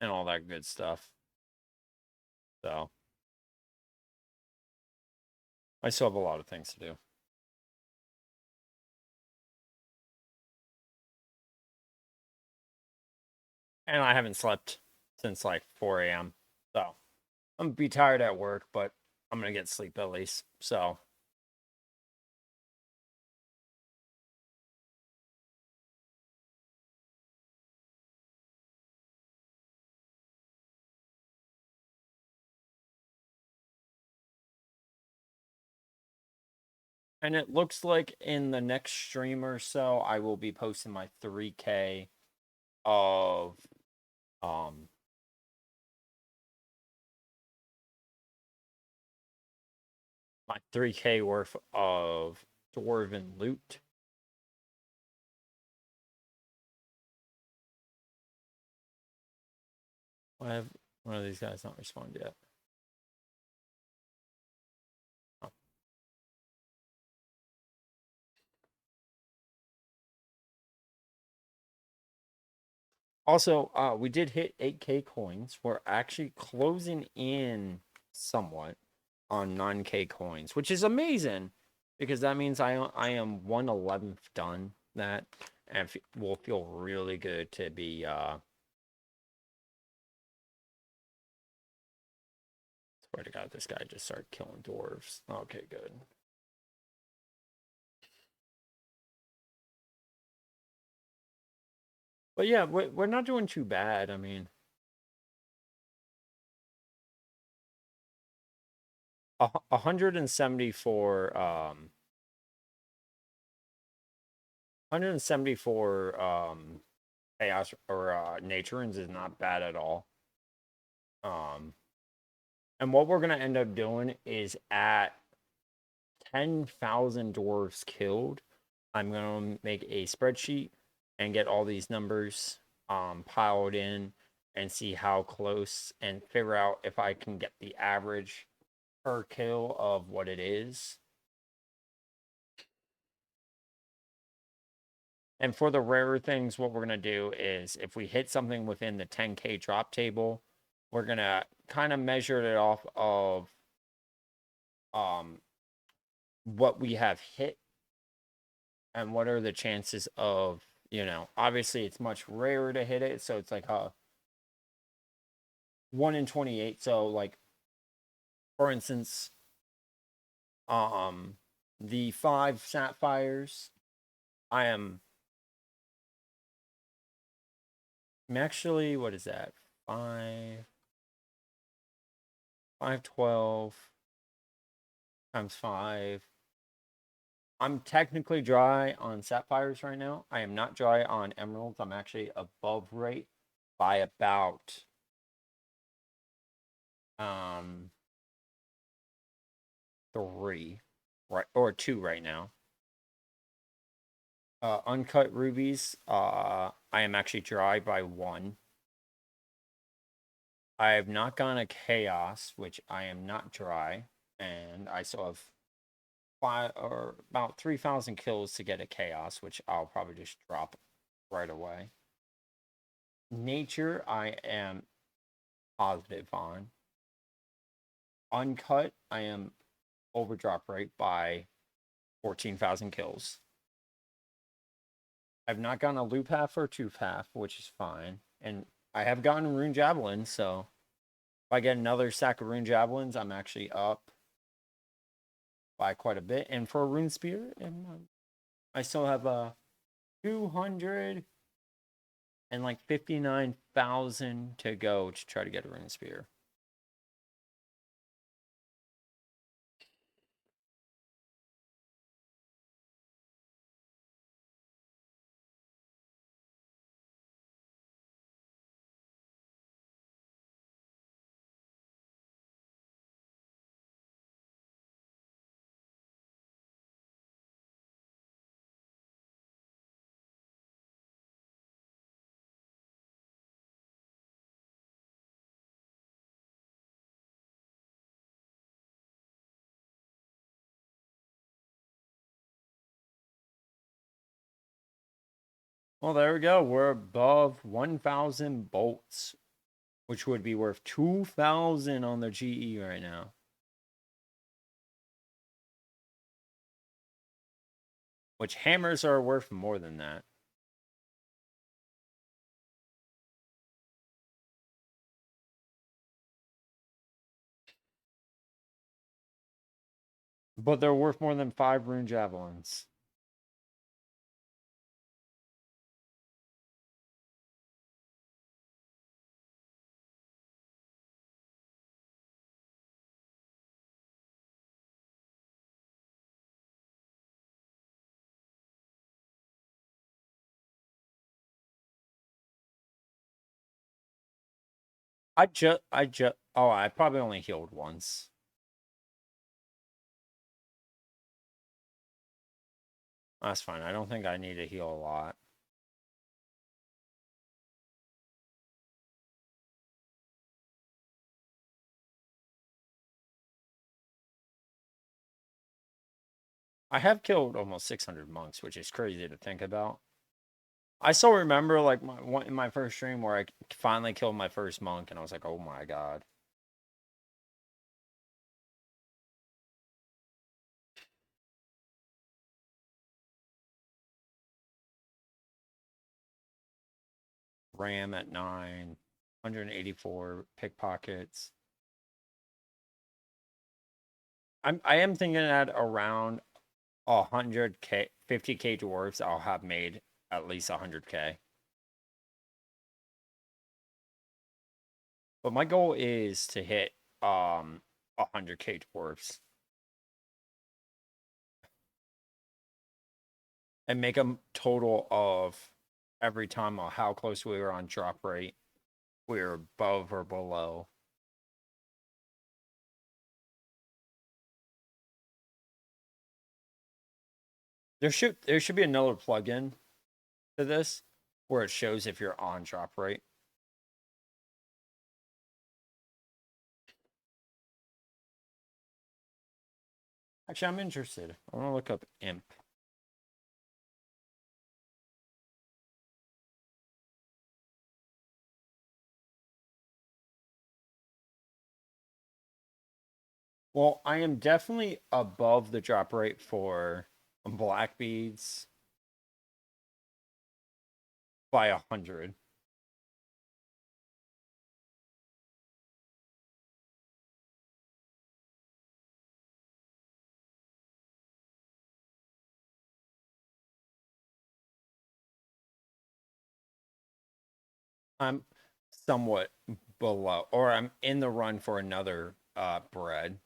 and all that good stuff. So I still have a lot of things to do. And I haven't slept since like 4 a.m. So I'm gonna be tired at work, but I'm gonna get sleep at least. So and it looks like in the next stream or so, I will be posting my 3K of um my 3K worth of dwarven loot. Why have one of these guys not responded yet? Oh. Also, we did hit 8K coins. We're actually closing in somewhat on 9K coins, which is amazing because that means I am 1/11th done that, and will feel really good to be swear to God, this guy just started killing dwarves. Okay, good. But yeah, we're not doing too bad. I mean, 174 174 chaos or nature runes is not bad at all. And what we're gonna end up doing is at 10,000 dwarves killed, I'm gonna make a spreadsheet and get all these numbers piled in and see how close and figure out if I can get the average per kill of what it is. And for the rarer things, what we're going to do is if we hit something within the 10K drop table, we're going to kind of measure it off of what we have hit and what are the chances of, obviously it's much rarer to hit it. So it's like a 1 in 28. So like, for instance, the 5 sapphires, I'm actually, what is that? 512 times 5. I'm technically dry on sapphires right now. I am not dry on emeralds. I'm actually above rate by about 3, right, or 2 right now. Uncut rubies, I am actually dry by 1. I have not gone a chaos, which I am not dry, and I still have 5 or about 3,000 kills to get a chaos, which I'll probably just drop right away. Nature, I am positive on. Uncut, I am overdrop rate by 14,000 kills. I've not gotten a loop half or tooth half, which is fine. And I have gotten rune javelin, so if I get another stack of rune javelins, I'm actually up by quite a bit. And for a rune spear, I still have a 200 and like 59,000 to go to try to get a rune spear. Well, there we go. We're above 1,000 bolts, which would be worth 2,000 on the GE right now. Which hammers are worth more than that. But they're worth more than 5 rune javelins. Oh, I probably only healed once. That's fine. I don't think I need to heal a lot. I have killed almost 600 monks, which is crazy to think about. I still remember like in my first stream where I finally killed my first monk, and I was like, "Oh my god!" Ram at 9, 184 pickpockets. I am thinking at around 100k, 50k dwarves, I'll have made at least 100k. But my goal is to hit 100k dwarves and make a total of every time how close we were on drop rate, we were above or below. There should be another plugin to this where it shows if you're on drop rate. Actually, I'm interested. I want to look up imp. Well, I am definitely above the drop rate for black beads by 100. I'm somewhat below, or I'm in the run for another bread.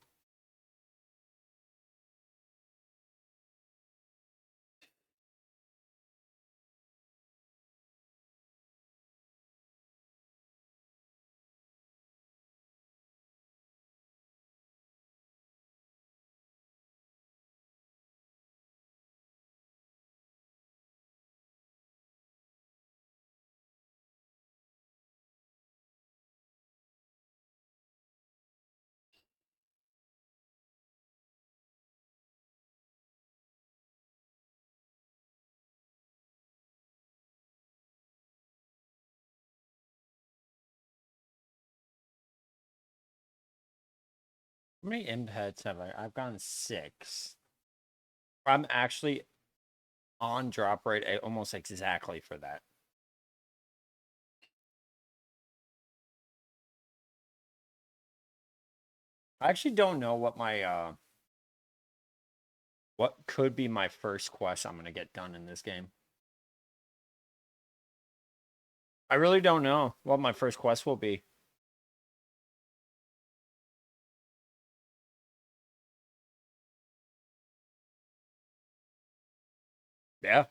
How many imp heads have I? I've gotten 6. I'm actually on drop rate almost exactly for that. I actually don't know what my what could be my first quest I'm gonna get done in this game. I really don't know what my first quest will be. Yeah.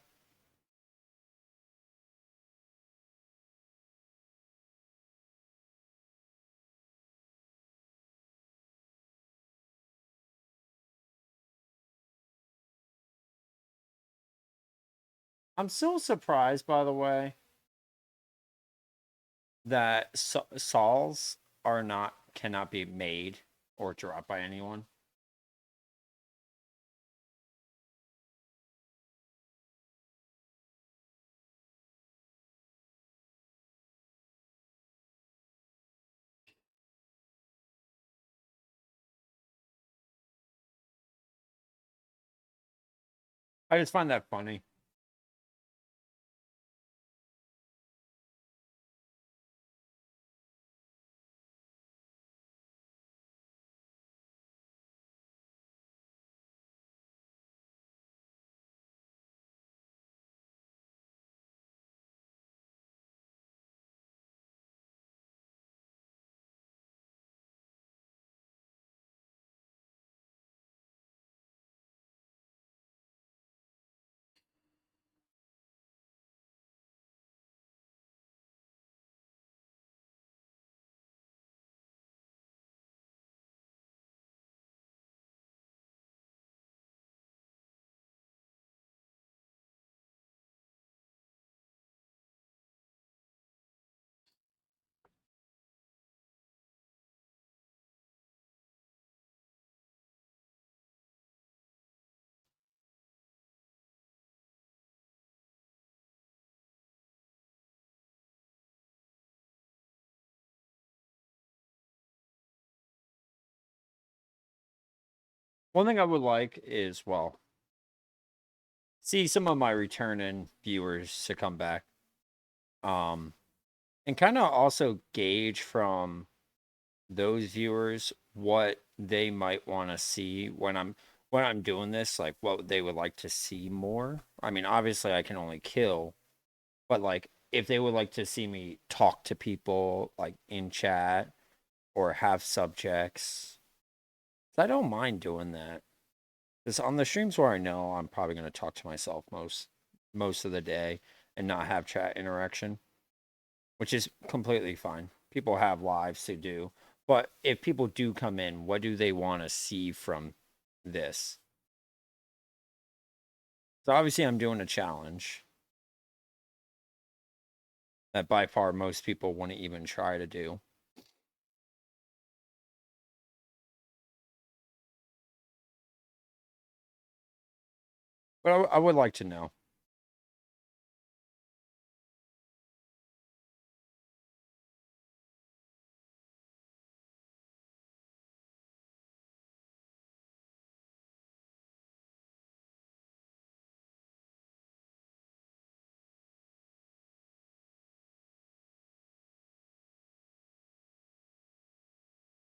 I'm still surprised, by the way, that Sauls cannot be made or dropped by anyone. I just find that funny. One thing I would like is, well, see some of my returning viewers to come back. And kind of also gauge from those viewers what they might want to see when I'm doing this, like what they would like to see more. I mean, obviously I can only kill, but like if they would like to see me talk to people like in chat or have subjects, I don't mind doing that. Because on the streams where I know I'm probably going to talk to myself most of the day and not have chat interaction, which is completely fine. People have lives to do. But if people do come in, what do they want to see from this? So obviously I'm doing a challenge that by far most people wouldn't even try to do. But I would like to know.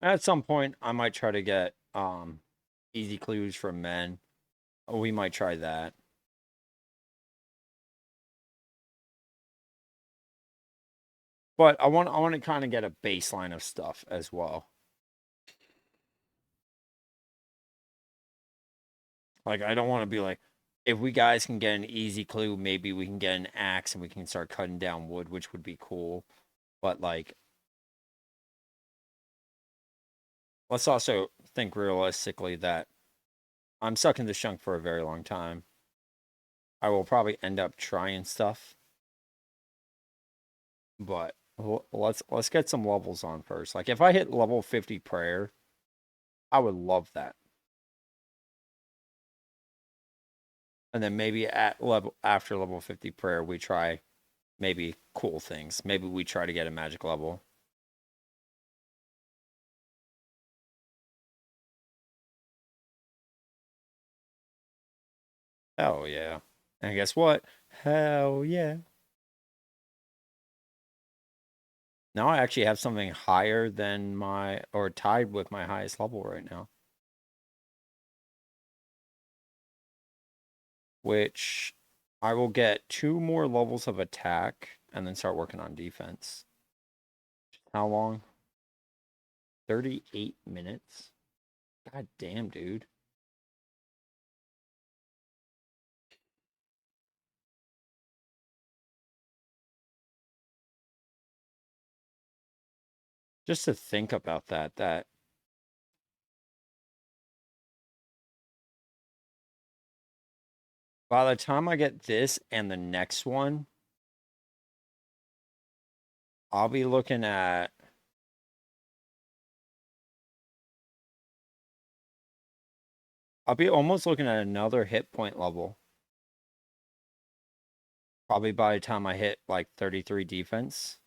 At some point, I might try to get easy clues from men. We might try that. But I want to kind of get a baseline of stuff as well. Like I don't want to be like, if we guys can get an easy clue, maybe we can get an axe and we can start cutting down wood, which would be cool. But like, let's also think realistically that I'm stuck in this junk for a very long time. I will probably end up trying stuff, but let's get some levels on first. Like if I hit level 50 prayer, I would love that. And then maybe at level after level 50 prayer, we try maybe cool things. Maybe we try to get a magic level. Oh yeah. And guess what? Hell yeah. Now I actually have something higher than my, or tied with my highest level right now. Which I will get 2 more levels of attack and then start working on defense. How long? 38 minutes? God damn, dude. Just to think about that by the time I get this and the next one, I'll be looking at I'll be almost looking at another hit point level. Probably by the time I hit like 33 defense.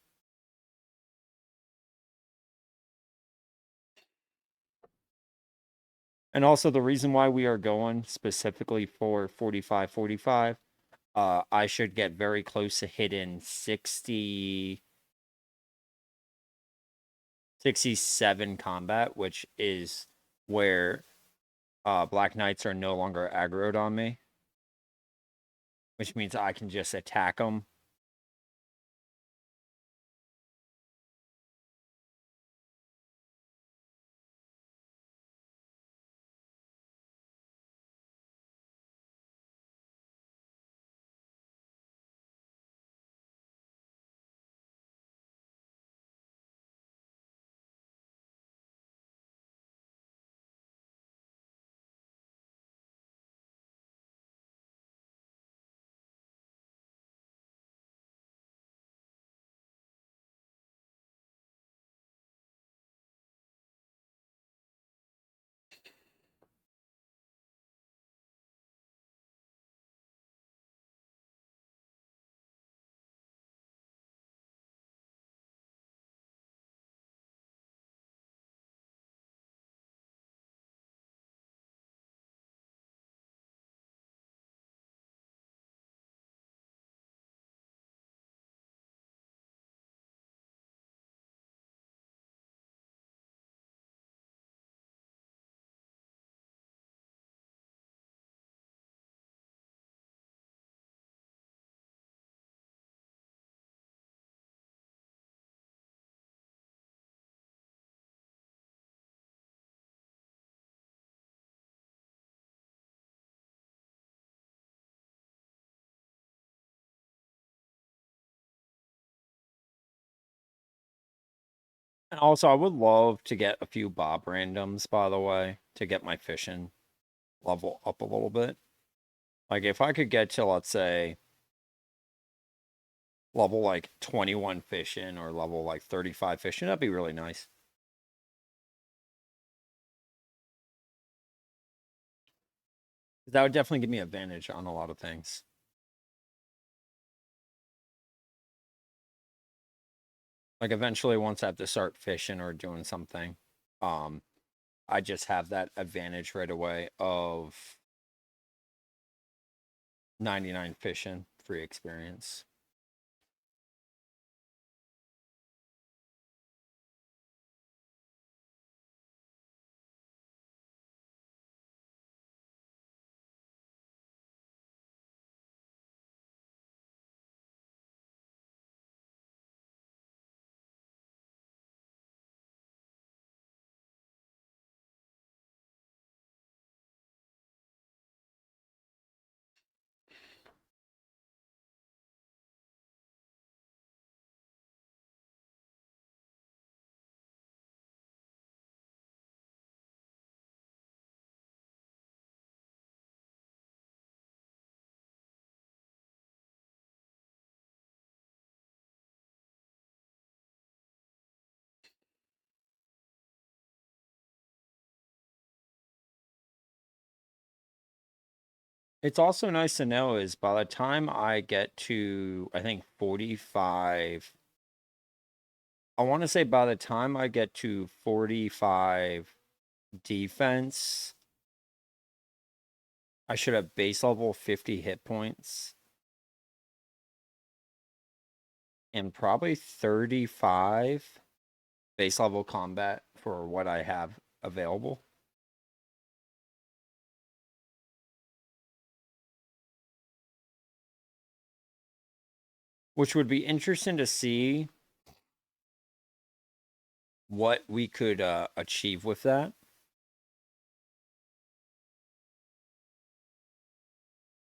And also the reason why we are going specifically for 45-45, I should get very close to hitting 67 combat, which is where Black Knights are no longer aggroed on me, which means I can just attack them. And also, I would love to get a few Bob randoms, by the way, to get my fishing level up a little bit. Like, if I could get to, let's say, level like 21 fishing or level like 35 fishing, that'd be really nice. That would definitely give me advantage on a lot of things. Like eventually once I have to start fishing or doing something, I just have that advantage right away of 99 fishing free experience. It's also nice to know is by the time I get to, I think 45, I want to say by the time I get to 45 defense, I should have base level 50 hit points and probably 35 base level combat for what I have available. Which would be interesting to see what we could achieve with that.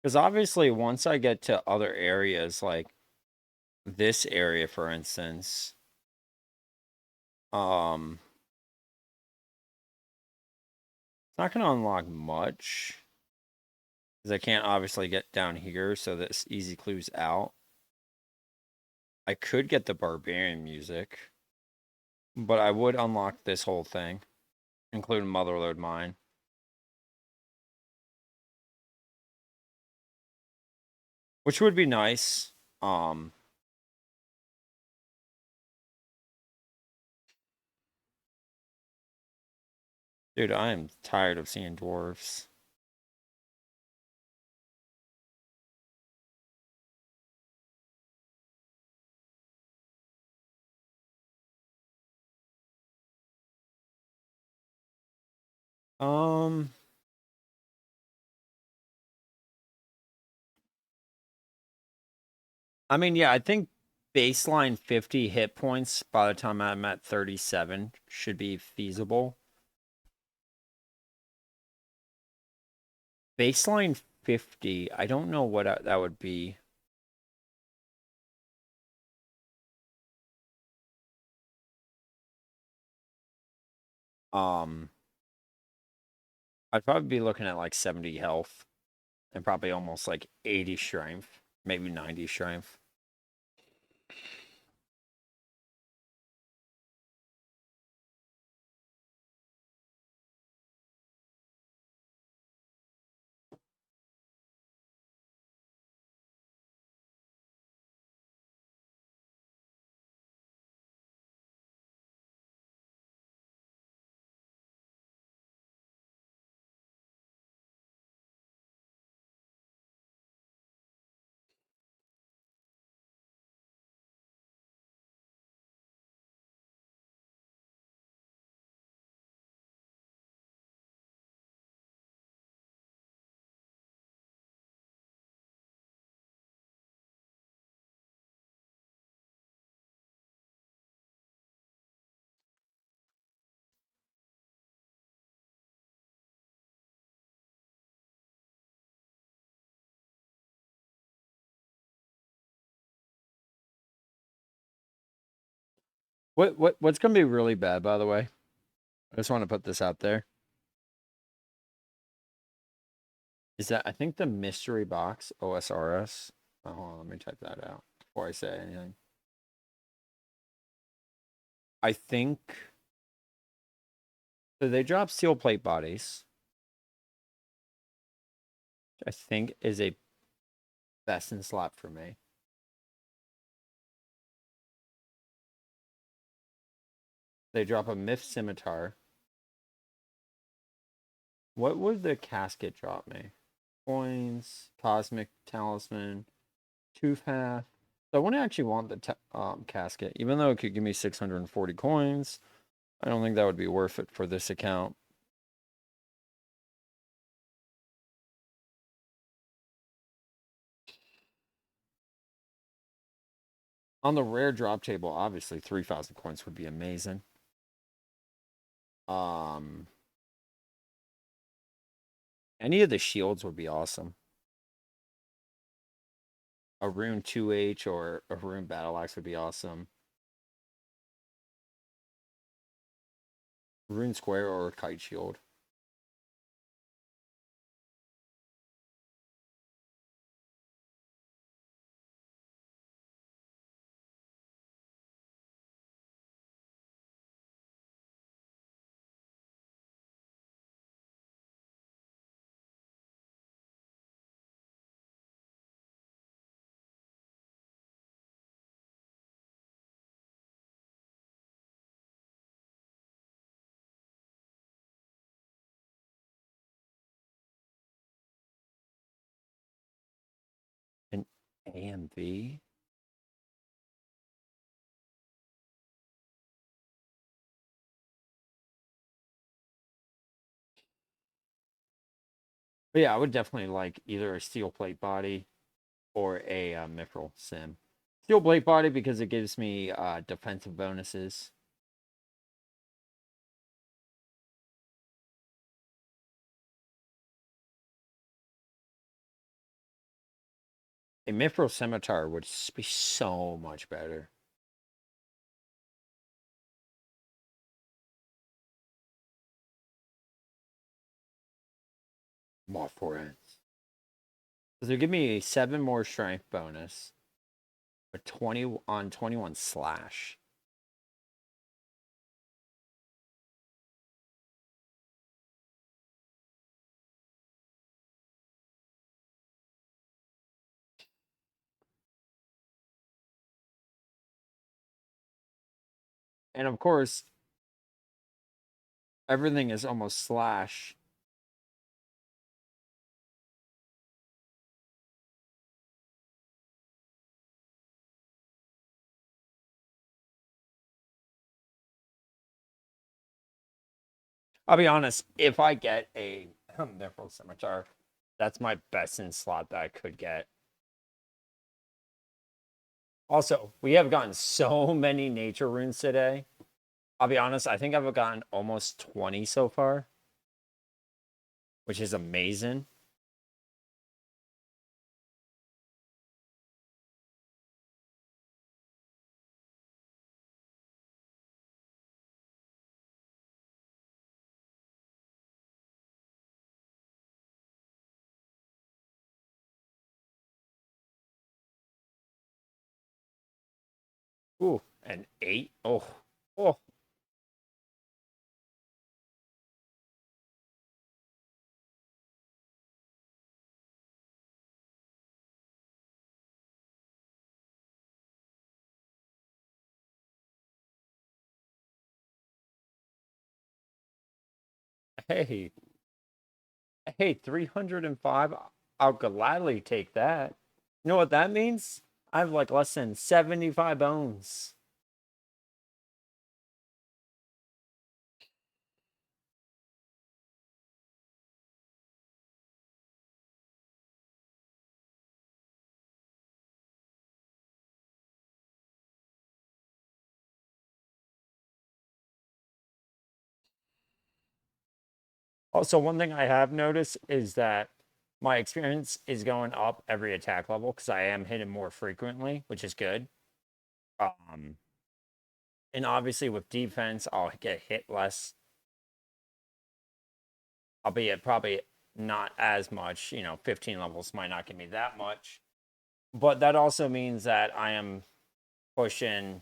Because obviously, once I get to other areas, like this area, for instance, it's not going to unlock much. Because I can't obviously get down here, so this easy clue's out. I could get the barbarian music, but I would unlock this whole thing, including Motherlode Mine. Which would be nice. Dude, I am tired of seeing dwarves. Um, I mean, yeah, I think baseline 50 hit points by the time I'm at 37 should be feasible. Baseline 50, I don't know what that would be. Um, I'd probably be looking at like 70 health and probably almost like 80 strength, maybe 90 strength. What's gonna be really bad, by the way? I just want to put this out there. Is that I think the mystery box OSRS. Oh, hold on, let me type that out before I say anything. I think so. They drop steel plate bodies. I think is a best in slot for me. They drop a myth scimitar. What would the casket drop me? Coins, cosmic talisman, tooth hath. So I wouldn't actually want the casket, even though it could give me 640 coins. I don't think that would be worth it for this account. On the rare drop table, obviously 3,000 coins would be amazing. Any of the shields would be awesome. A rune 2H or a rune battle axe would be awesome. Rune square or a kite shield. An AMV. But yeah, I would definitely like either a steel plate body or a mithril sim. Steel plate body because it gives me defensive bonuses. A mithril scimitar would be so much better. More four ends. So they give me a 7 more strength bonus. A 20 on 21 slash. And of course, Everything is almost slash. I'll be honest, if I get a Therefore Scimitar, that's my best in slot that I could get. Also, we have gotten so many nature runes today. I'll be honest, I think I've gotten almost 20 so far, which is amazing. Ooh, an 8. Oh, oh. Hey, hey, 305. I'll gladly take that. You know what that means? I have like less than 75 bones. Also, one thing I have noticed is that my experience is going up every attack level because I am hitting more frequently, which is good. Um, and obviously with defense, I'll get hit less, albeit probably not as much. 15 levels might not give me that much, but that also means that I am pushing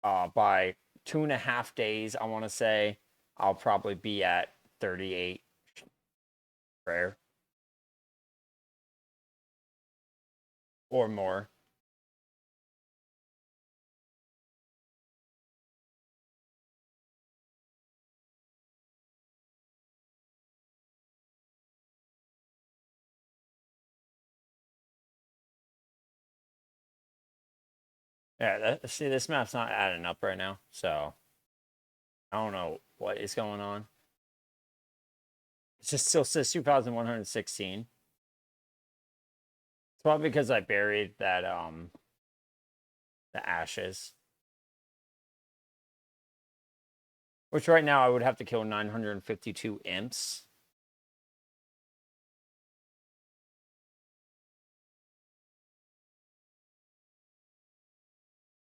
by 2.5 days. I want to say I'll probably be at 38 prayer or more. Yeah, see, this map's not adding up right now, so I don't know what is going on. It just still says 2,116. It's probably because I buried that the ashes. Which right now I would have to kill 952 imps.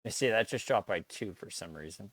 I see that just dropped by 2 for some reason.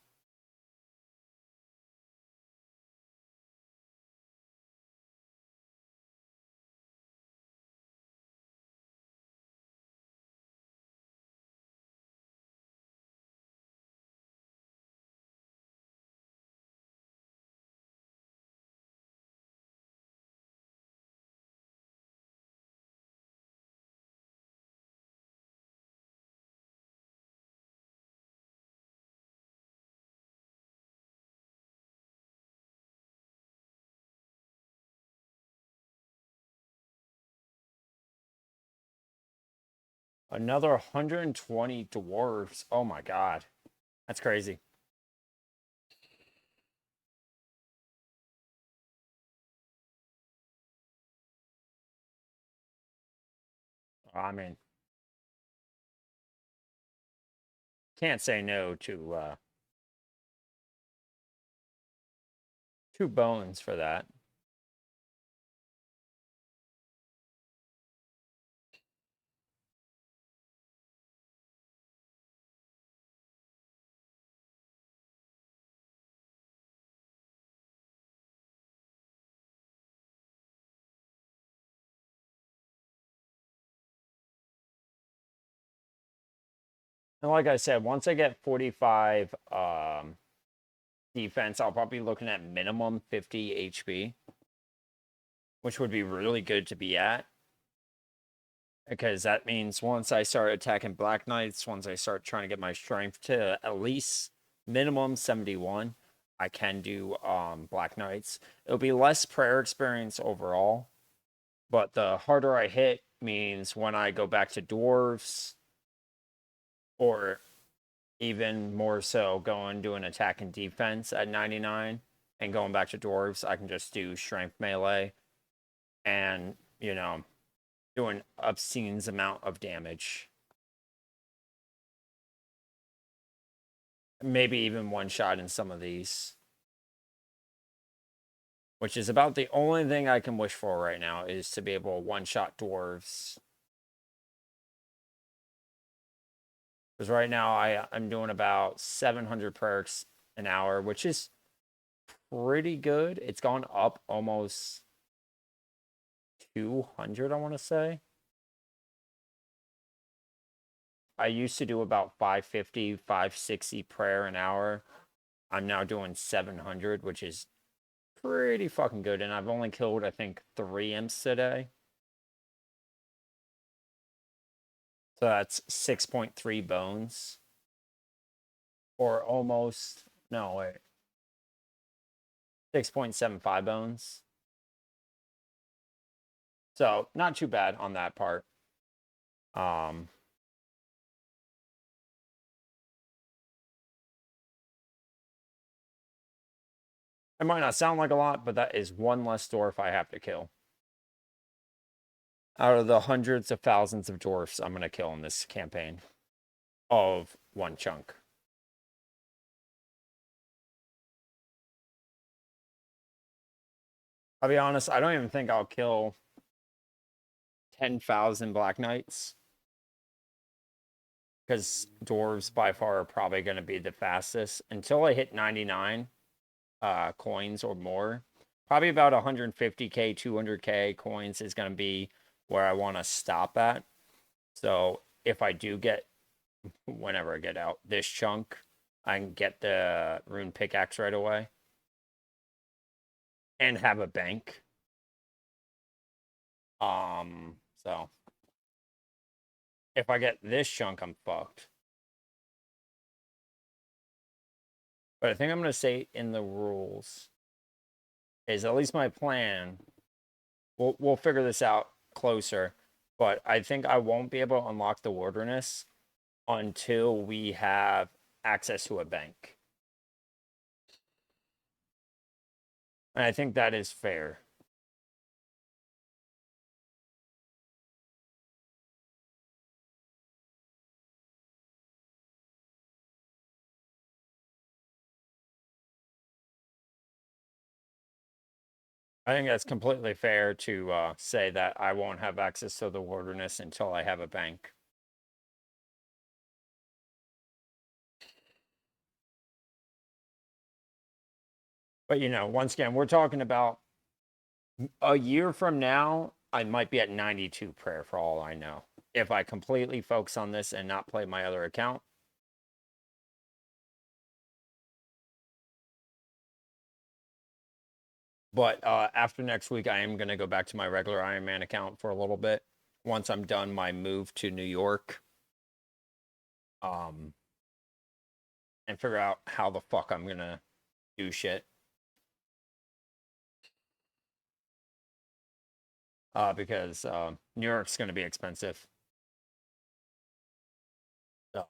Another 120 dwarves. Oh my god. That's crazy. I mean, can't say no to 2 bones for that. And like I said, once I get 45 defense, I'll probably be looking at minimum 50 HP, which would be really good to be at. Because that means once I start attacking Black Knights, once I start trying to get my strength to at least minimum 71, I can do Black Knights. It'll be less prayer experience overall, but the harder I hit means when I go back to dwarves, or even more so going to an attack and defense at 99 and going back to dwarves, I can just do strength melee and, do an obscene amount of damage. Maybe even one shot in some of these. Which is about the only thing I can wish for right now, is to be able to one-shot dwarves. Because right now I'm doing about 700 perks an hour, which is pretty good. It's gone up almost 200, I want to say. I used to do about 550, 560 prayer an hour. I'm now doing 700, which is pretty fucking good. And I've only killed, I think, 3 imps today. So that's 6.3 bones. Or almost, no, wait. 6.75 bones. So not too bad on that part. It might not sound like a lot, but that is one less dwarf I have to kill. Out of the hundreds of thousands of dwarfs I'm going to kill in this campaign of one chunk. I'll be honest, I don't even think I'll kill 10,000 Black Knights. Because dwarves by far are probably going to be the fastest. Until I hit 99 coins or more. Probably about 150k, 200k coins is going to be where I want to stop at. So if I do get, whenever I get out this chunk, I can get the rune pickaxe right away. And have a bank. So if I get this chunk, I'm fucked. But I think I'm going to say in the rules is at least my plan. We'll figure this out closer, but I think I won't be able to unlock the wilderness until we have access to a bank. And I think that is fair. I think that's completely fair to say that I won't have access to the wilderness until I have a bank. But, once again, we're talking about a year from now, I might be at 92 prayer for all I know. If I completely focus on this and not play my other account. But after next week, I am going to go back to my regular Ironman account for a little bit. Once I'm done my move to New York. And figure out how the fuck I'm going to do shit. Because New York's going to be expensive. So.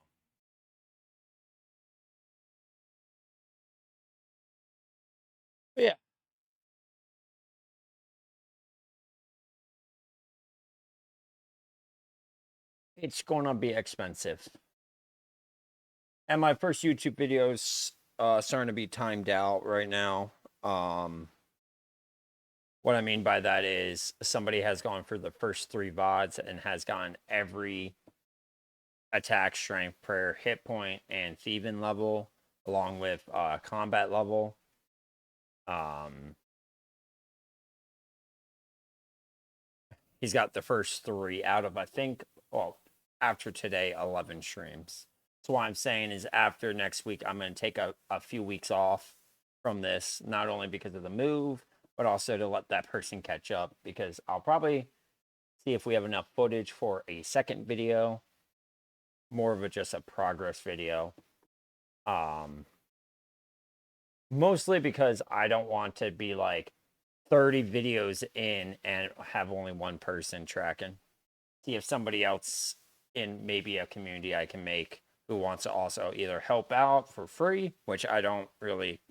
But yeah. It's going to be expensive. And my first YouTube video's starting to be timed out right now. What I mean by that is somebody has gone for the first 3 VODs and has gotten every attack, strength, prayer, hit point, and thieving level, along with combat level. He's got the first 3 out of, I think, after today, 11 streams. So what I'm saying is after next week, I'm going to take a few weeks off from this, not only because of the move, but also to let that person catch up, because I'll probably see if we have enough footage for a second video, more of just a progress video. Mostly because I don't want to be like 30 videos in and have only one person tracking. See if somebody else in maybe a community I can make who wants to also either help out for free, which I don't really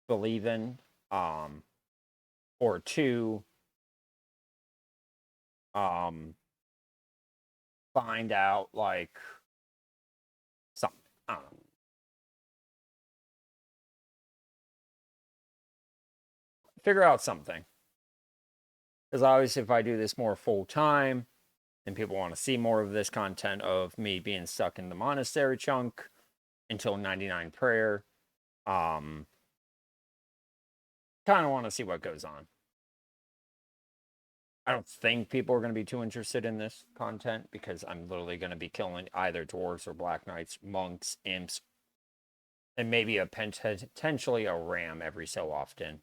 believe in, or two, find out like something. I don't know. Figure out something. Because obviously, if I do this more full time and people want to see more of this content of me being stuck in the monastery chunk until 99 prayer, kind of want to see what goes on. I don't think people are going to be too interested in this content because I'm literally going to be killing either dwarves or black knights, monks, imps, and maybe a potentially a ram every so often.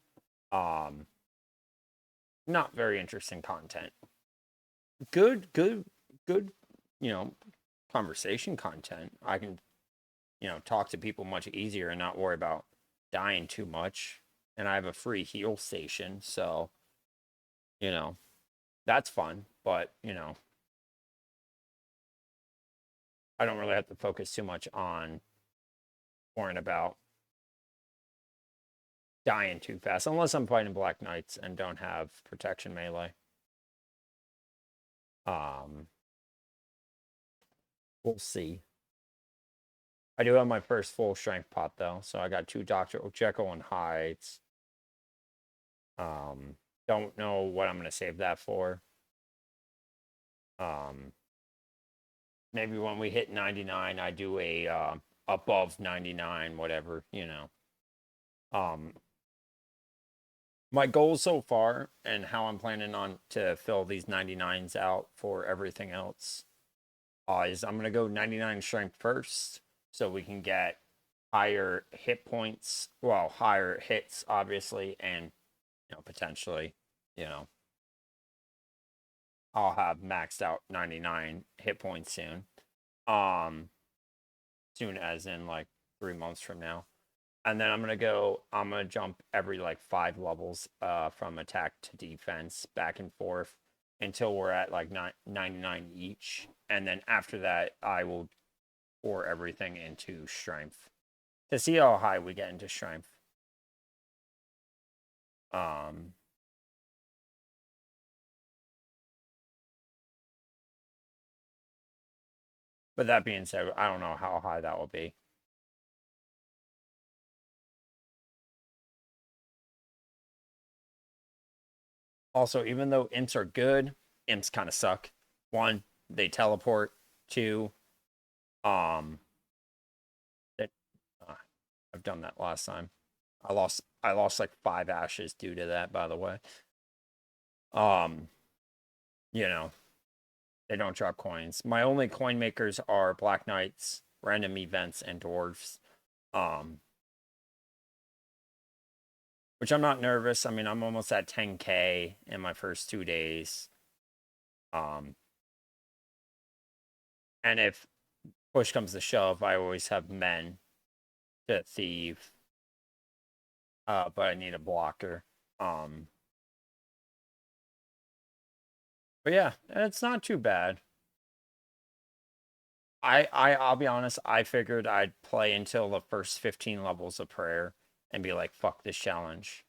Not very interesting content. Good, you know, conversation content. I can, talk to people much easier and not worry about dying too much. And I have a free heal station, so, that's fun. But, I don't really have to focus too much on worrying about dying too fast, unless I'm fighting Black Knights and don't have protection melee. We'll see. I do have my first full strength pot though, so I got 2 Dr. Jekyll and Hydes. Don't know what I'm gonna save that for. Maybe when we hit 99, I do a above 99, whatever, My goal so far and how I'm planning on to fill these 99s out for everything else is I'm gonna go 99 strength first, so we can get higher hit points, well, higher hits obviously, and potentially, I'll have maxed out 99 hit points soon. Soon as in like 3 months from now. And then I'm gonna jump every like 5 levels from attack to defense back and forth until we're at like 99 each. And then after that, I will pour everything into strength to see how high we get into strength. But that being said, I don't know how high that will be. Also, even though imps are good, imps kind of suck. 1, they teleport. 2, that I've done that last time. I lost like 5 ashes due to that, by the way. You know, they don't drop coins. My only coin makers are Black Knights, random events, and dwarves. Which I'm not nervous. I mean, I'm almost at 10K in my first 2 days. And if push comes to shove, I always have men to thieve. But I need a blocker. But yeah, it's not too bad. I'll be honest, I figured I'd play until the first 15 levels of prayer and be like, fuck this challenge.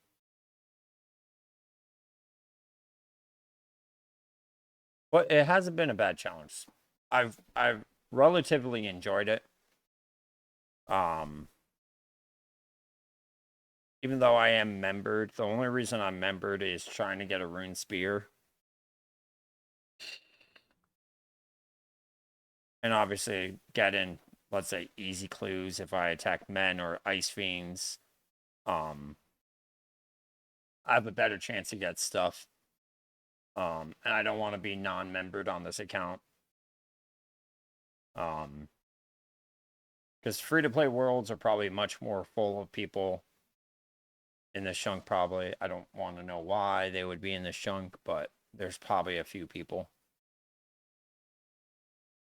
But it hasn't been a bad challenge. I've relatively enjoyed it. Even though I am membered, the only reason I'm membered is trying to get a rune spear. And obviously get in, let's say, easy clues if I attack men or ice fiends. I have a better chance to get stuff. And I don't want to be non-membered on this account. Because free-to-play worlds are probably much more full of people in this chunk, probably. I don't want to know why they would be in this chunk, but there's probably a few people.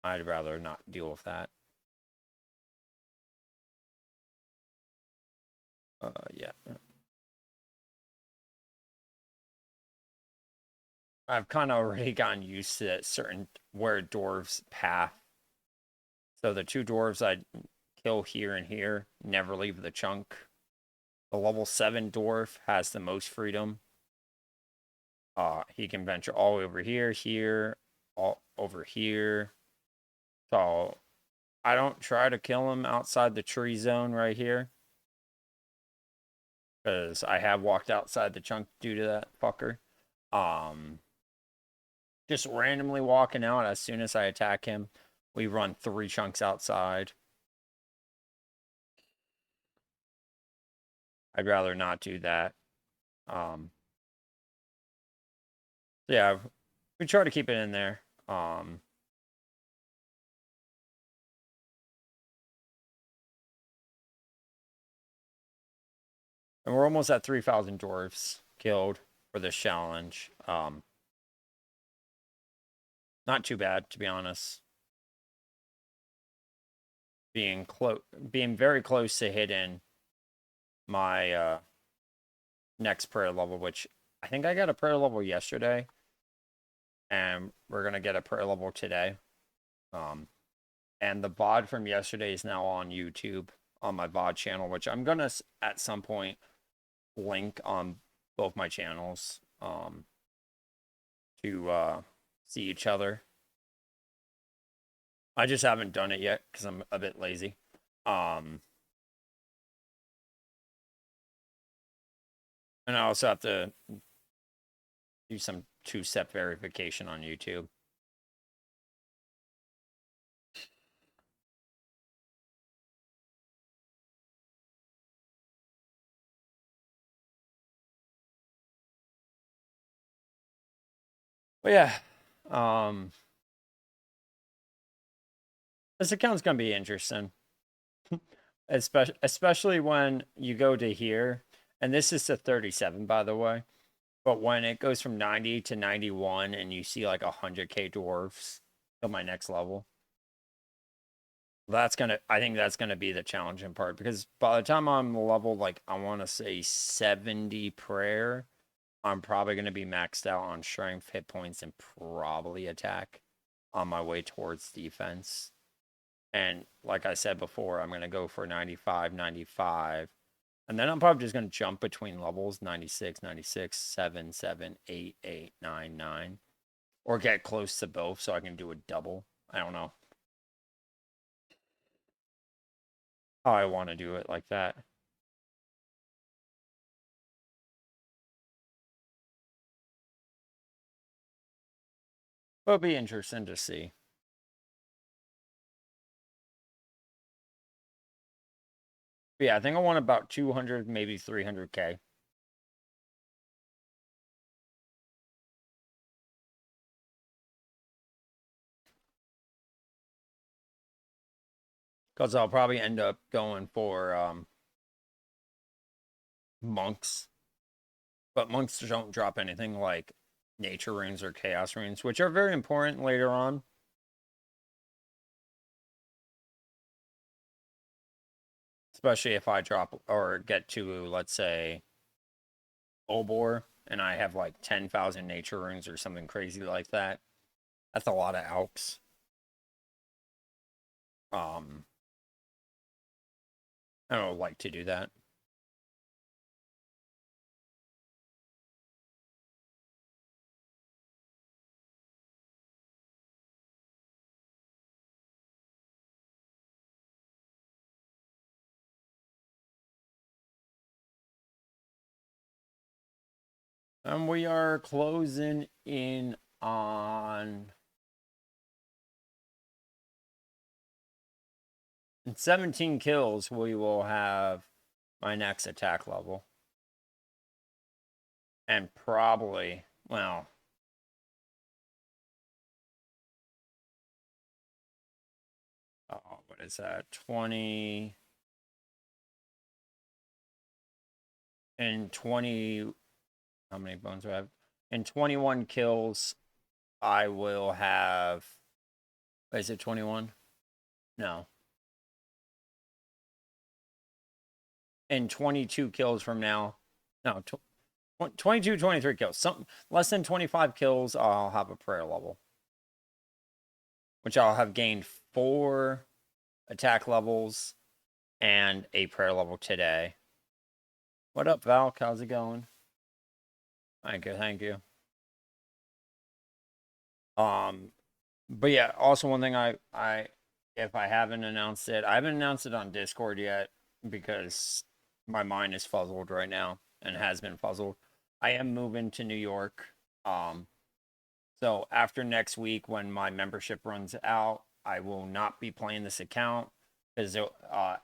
I'd rather not deal with that. Yeah. I've kind of already gotten used to certain where dwarves path. So the two dwarves I kill here and here never leave the chunk. The level 7 dwarf has the most freedom. He can venture all over here, all over here. So I don't try to kill him outside the tree zone right here. Because I have walked outside the chunk due to that fucker. Just randomly walking out as soon as I attack him. We run 3 chunks outside. I'd rather not do that. Yeah, we try to keep it in there. And we're almost at 3,000 dwarves killed for this challenge. Not too bad, to be honest. Being very close to hitting my next prayer level, which I think I got a prayer level yesterday, and we're gonna get a prayer level today. And the VOD from yesterday is now on YouTube on my VOD channel, which I'm gonna at some point link on both my channels to see each other. I just haven't done it yet because I'm a bit lazy. And I also have to do some 2-step verification on YouTube. But yeah, this account's gonna be interesting, especially when you go to here, and this is to 37, by the way. But when it goes from 90 to 91, and you see like 100k dwarves to my next level, I think that's gonna be the challenging part, because by the time I'm level, like, I want to say 70 prayer, I'm probably going to be maxed out on strength, hit points, and probably attack on my way towards defense. And like I said before, I'm going to go for 95, 95. And then I'm probably just going to jump between levels 96, 96, 7, 7, 8, 8, 9, 9. Or get close to both so I can do a double. I don't know how I want to do it like that. But it'll be interesting to see. But yeah, I think I want about 200, maybe 300k. Because I'll probably end up going for monks. But monks don't drop anything like nature runes or chaos runes, which are very important later on. Especially if I drop or get to, let's say, Obor, and I have like 10,000 nature runes or something crazy like that. That's a lot of alks. I don't like to do that. And we are closing in on 17 kills. We will have my next attack level. And probably, well, what is that? 20 and 20. How many bones do I have? In 21 kills, I will have. Is it 21? No. in 22 kills from now. No, 22, 23 kills. Something less than 25 kills, I'll have a prayer level. Which I'll have gained 4 attack levels and a prayer level today. What up, Valk? How's it going? Thank you, thank you. But yeah, also one thing if I haven't announced it, I haven't announced it on Discord yet because my mind is fuzzled right now and has been fuzzled. I am moving to New York. So after next week when my membership runs out, I will not be playing this account because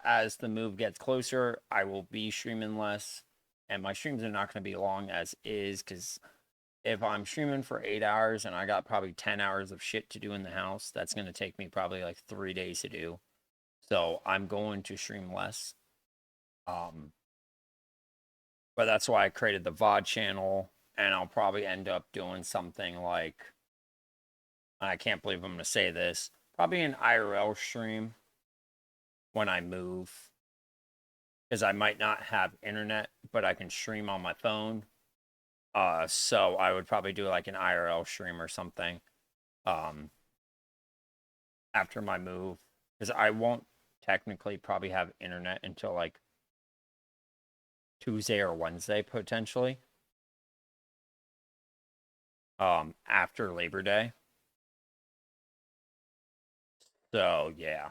as the move gets closer, I will be streaming less and my streams are not going to be long as is because if I'm streaming for 8 hours and I got probably 10 hours of shit to do in the house, that's going to take me probably like 3 days to do. So I'm going to stream less. But that's why I created the VOD channel, and I'll probably end up doing something like, I can't believe I'm going to say this, probably an IRL stream when I move. Because I might not have internet, but I can stream on my phone. So I would probably do like an IRL stream or something after my move. Because I won't technically probably have internet until like Tuesday or Wednesday potentially. After Labor Day. So yeah.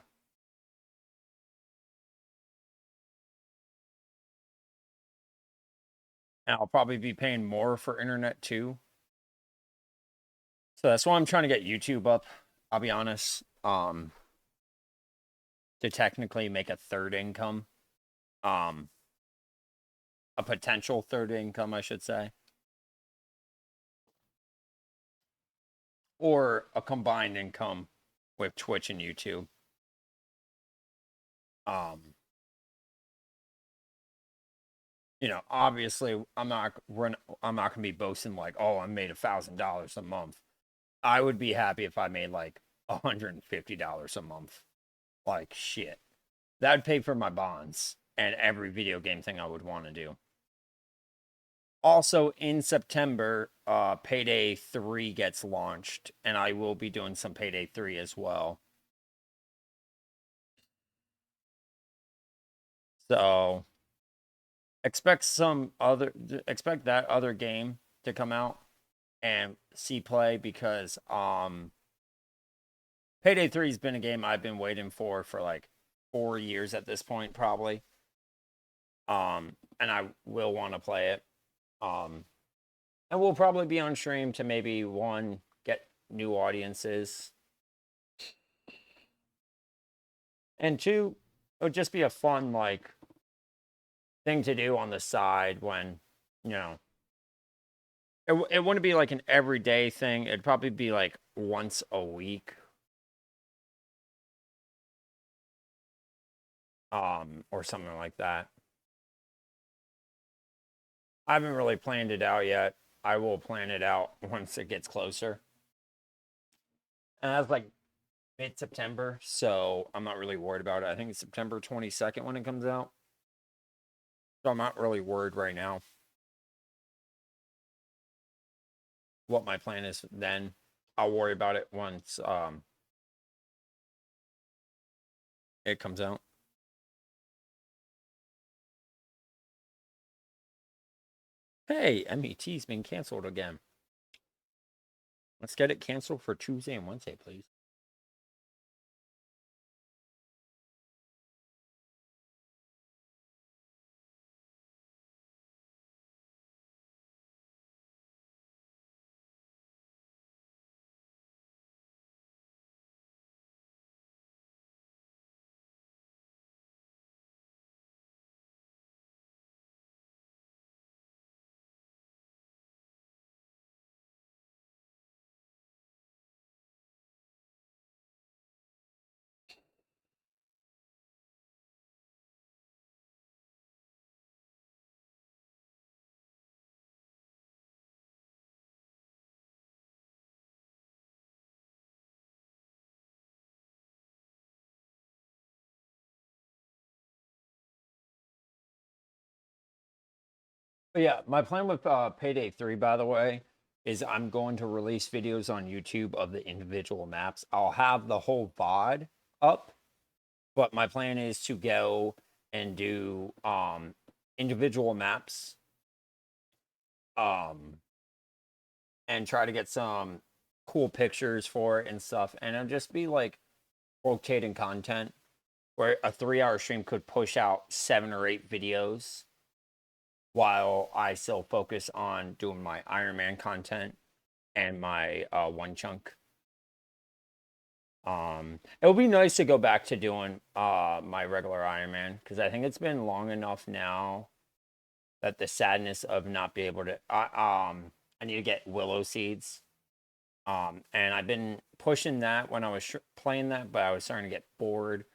And I'll probably be paying more for internet too. So that's why I'm trying to get YouTube up. I'll be honest. To technically make a third income. A potential third income, I should say. Or a combined income with Twitch and YouTube. You know, obviously I'm not gonna be boasting like, oh, I made $1,000 a month. I would be happy if I made like $150 a month. Like shit. That'd pay for my bonds and every video game thing I would want to do. Also in September, Payday 3 gets launched, and I will be doing some Payday 3 as well. So expect that other game to come out and see play because Payday 3 has been a game I've been waiting for like 4 years at this point probably. And I will want to play it. And we'll probably be on stream to maybe one, get new audiences. And two, it would just be a fun like thing to do on the side when, you know, it wouldn't be like an everyday thing. It'd probably be like once a week. Or something like that. I haven't really planned it out yet. I will plan it out once it gets closer. And that's like mid-September, so I'm not really worried about it. I think it's September 22nd when it comes out. So I'm not really worried right now what my plan is then. I'll worry about it once it comes out. Hey, MET's been canceled again. Let's get it canceled for Tuesday and Wednesday, please. But yeah, my plan with Payday 3, by the way, is I'm going to release videos on YouTube of the individual maps. I'll have the whole VOD up, but my plan is to go and do individual maps um and try to get some cool pictures for it and stuff. And it'll just be like rotating content where a 3 hour stream could push out 7 or 8 videos while I still focus on doing my Ironman content and my one chunk. It would be nice to go back to doing my regular Ironman because I think it's been long enough now that the sadness of not being able to I need to get willow seeds. And I've been pushing that when I was playing that, but I was starting to get bored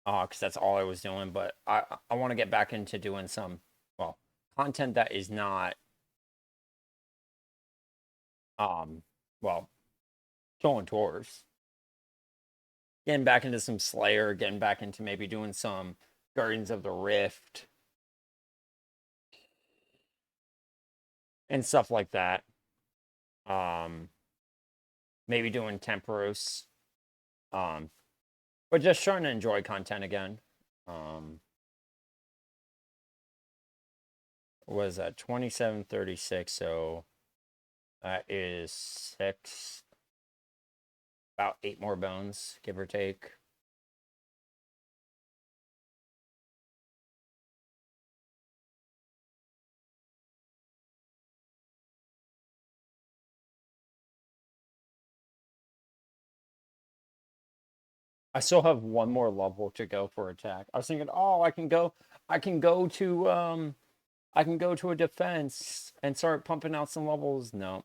because that's all I was doing. But I want to get back into doing some content that is not well going tours. Getting back into some Slayer, getting back into maybe doing some Guardians of the Rift and stuff like that. Maybe doing Temperos. But just trying to enjoy content again. Was that 27:36? So that is about 8 more bones, give or take. I still have one more level to go for attack. I was thinking, oh, I can go to a defense and start pumping out some levels. No.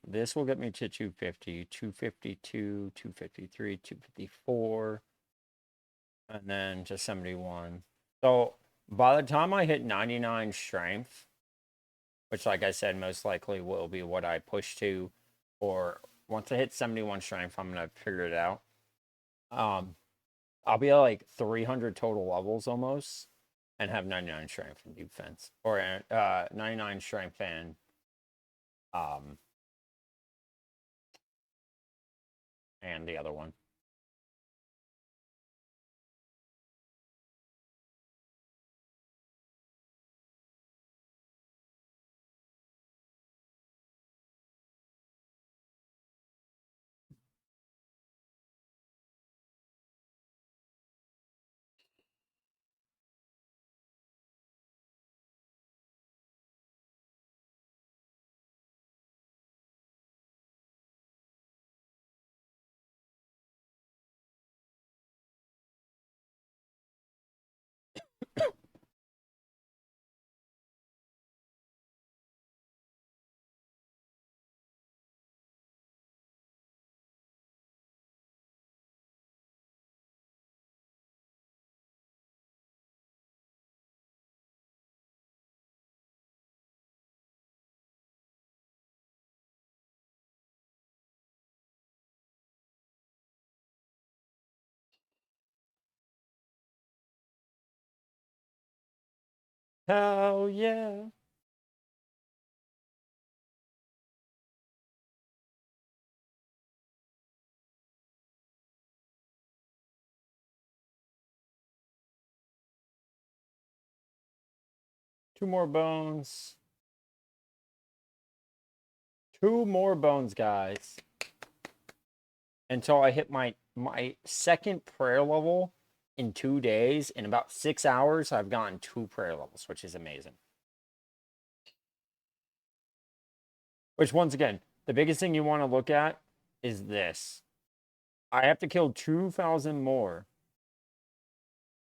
This will get me to 250, 252, 253, 254, and then to 71. So by the time I hit 99 strength, which like I said, most likely will be what I push to, or once I hit 71 strength, I'm gonna figure it out. I'll be at like 300 total levels almost, and have 99 strength and defense, or 99 strength and the other one. Hell yeah. Two more bones. Two more bones, guys. Until I hit my second prayer level in 2 days. In about 6 hours, I've gotten 2 prayer levels, which is amazing. Which, once again, the biggest thing you want to look at is this. I have to kill 2,000 more.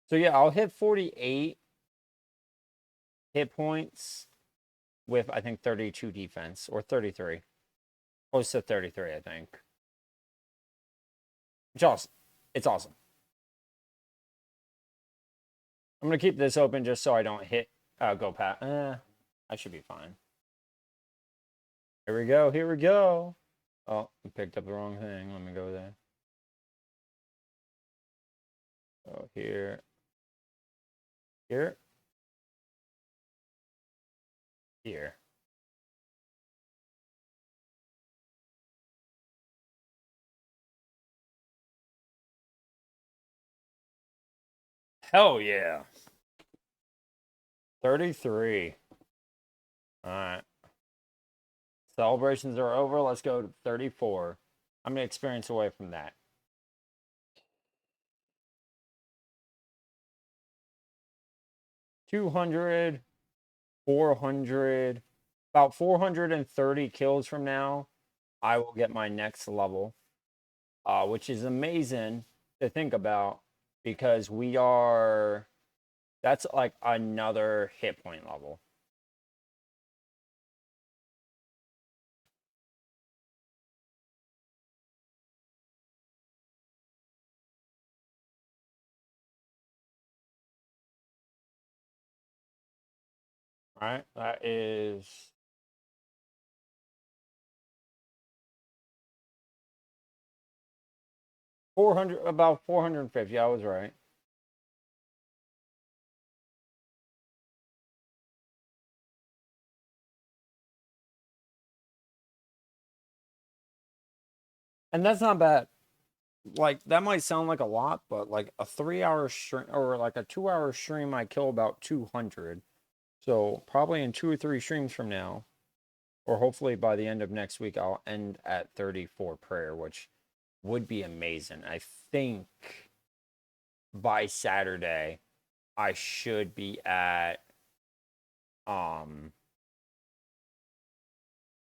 So yeah, I'll hit 48 hit points with, I think, 32 defense, or 33. Close to 33, I think. Which awesome. It's awesome. I'm going to keep this open just so I don't go past. I should be fine. Here we go. Here we go. Oh, I picked up the wrong thing. Let me go there. So here, here, here. Hell yeah. 33. All right. Celebrations are over. Let's go to 34. I'm an experience away from that. 200, 400, about 430 kills from now, I will get my next level, which is amazing to think about because that's like another hit point level. All right, that is 400, about 450. I was right. And that's not bad. Like that might sound like a lot, but like a 3 hour stream or like a 2 hour stream, I kill about 200. So probably in 2 or 3 streams from now, or hopefully by the end of next week, I'll end at 34 prayer, which would be amazing. I think by Saturday, I should be at um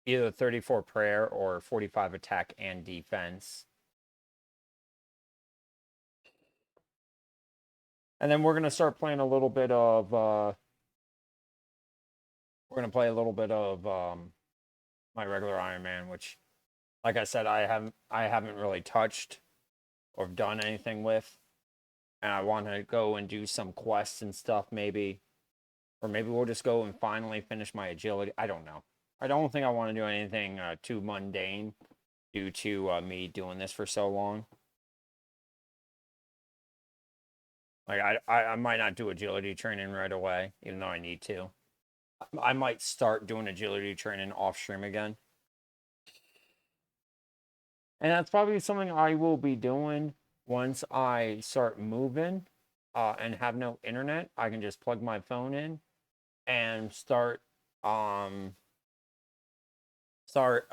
either 34 prayer or 45 attack and defense. And then we're gonna start playing a little bit of we're gonna play a little bit of my regular Ironman, which like I said, I haven't really touched or done anything with. And I want to go and do some quests and stuff maybe. Or maybe we'll just go and finally finish my agility. I don't know. I don't think I want to do anything too mundane due to me doing this for so long. Like I might not do agility training right away, even though I need to. I might start doing agility training off stream again. And that's probably something I will be doing once I start moving and have no internet. I can just plug my phone in and um start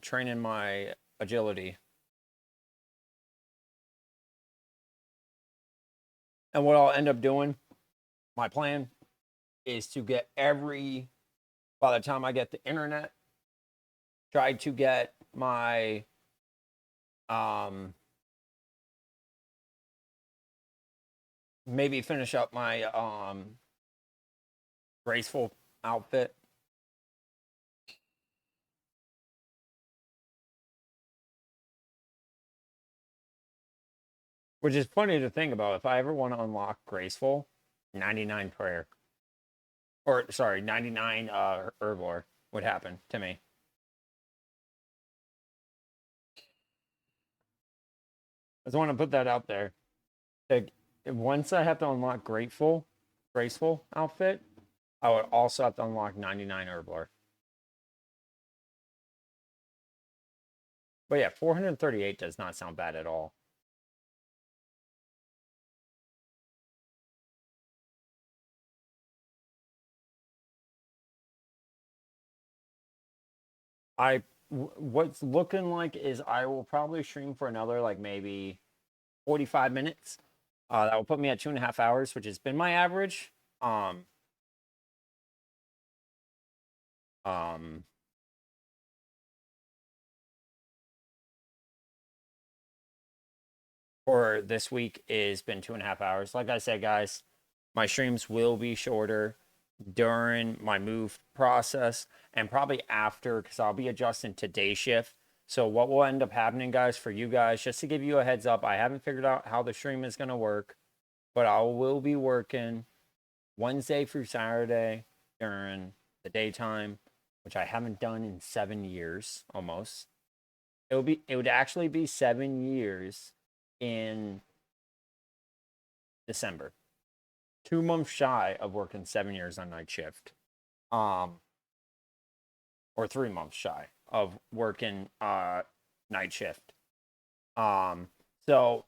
training my agility. And what I'll end up doing, my plan is to get by the time I get the internet, try to get my maybe finish up my graceful outfit. Which is funny to think about. If I ever want to unlock graceful, 99 prayer. Or sorry, 99 herbivore would happen to me. I just want to put that out there. Like, once I have to unlock graceful outfit, I would also have to unlock 99 herbivore. But yeah, 438 does not sound bad at all. What's looking like is I will probably stream for another like maybe 45 minutes. That will put me at 2.5 hours, which has been my average. Um, for this week is been 2.5 hours. Like I said, guys, my streams will be shorter during my move process and probably after because I'll be adjusting to day shift. So what will end up happening, guys, for you guys, just to give you a heads up, I haven't figured out how the stream is going to work, but I will be working Wednesday through Saturday during the daytime, which I haven't done in 7 years almost. It would actually be 7 years in December. 2 months shy of working 7 years on night shift. Or 3 months shy of working night shift. So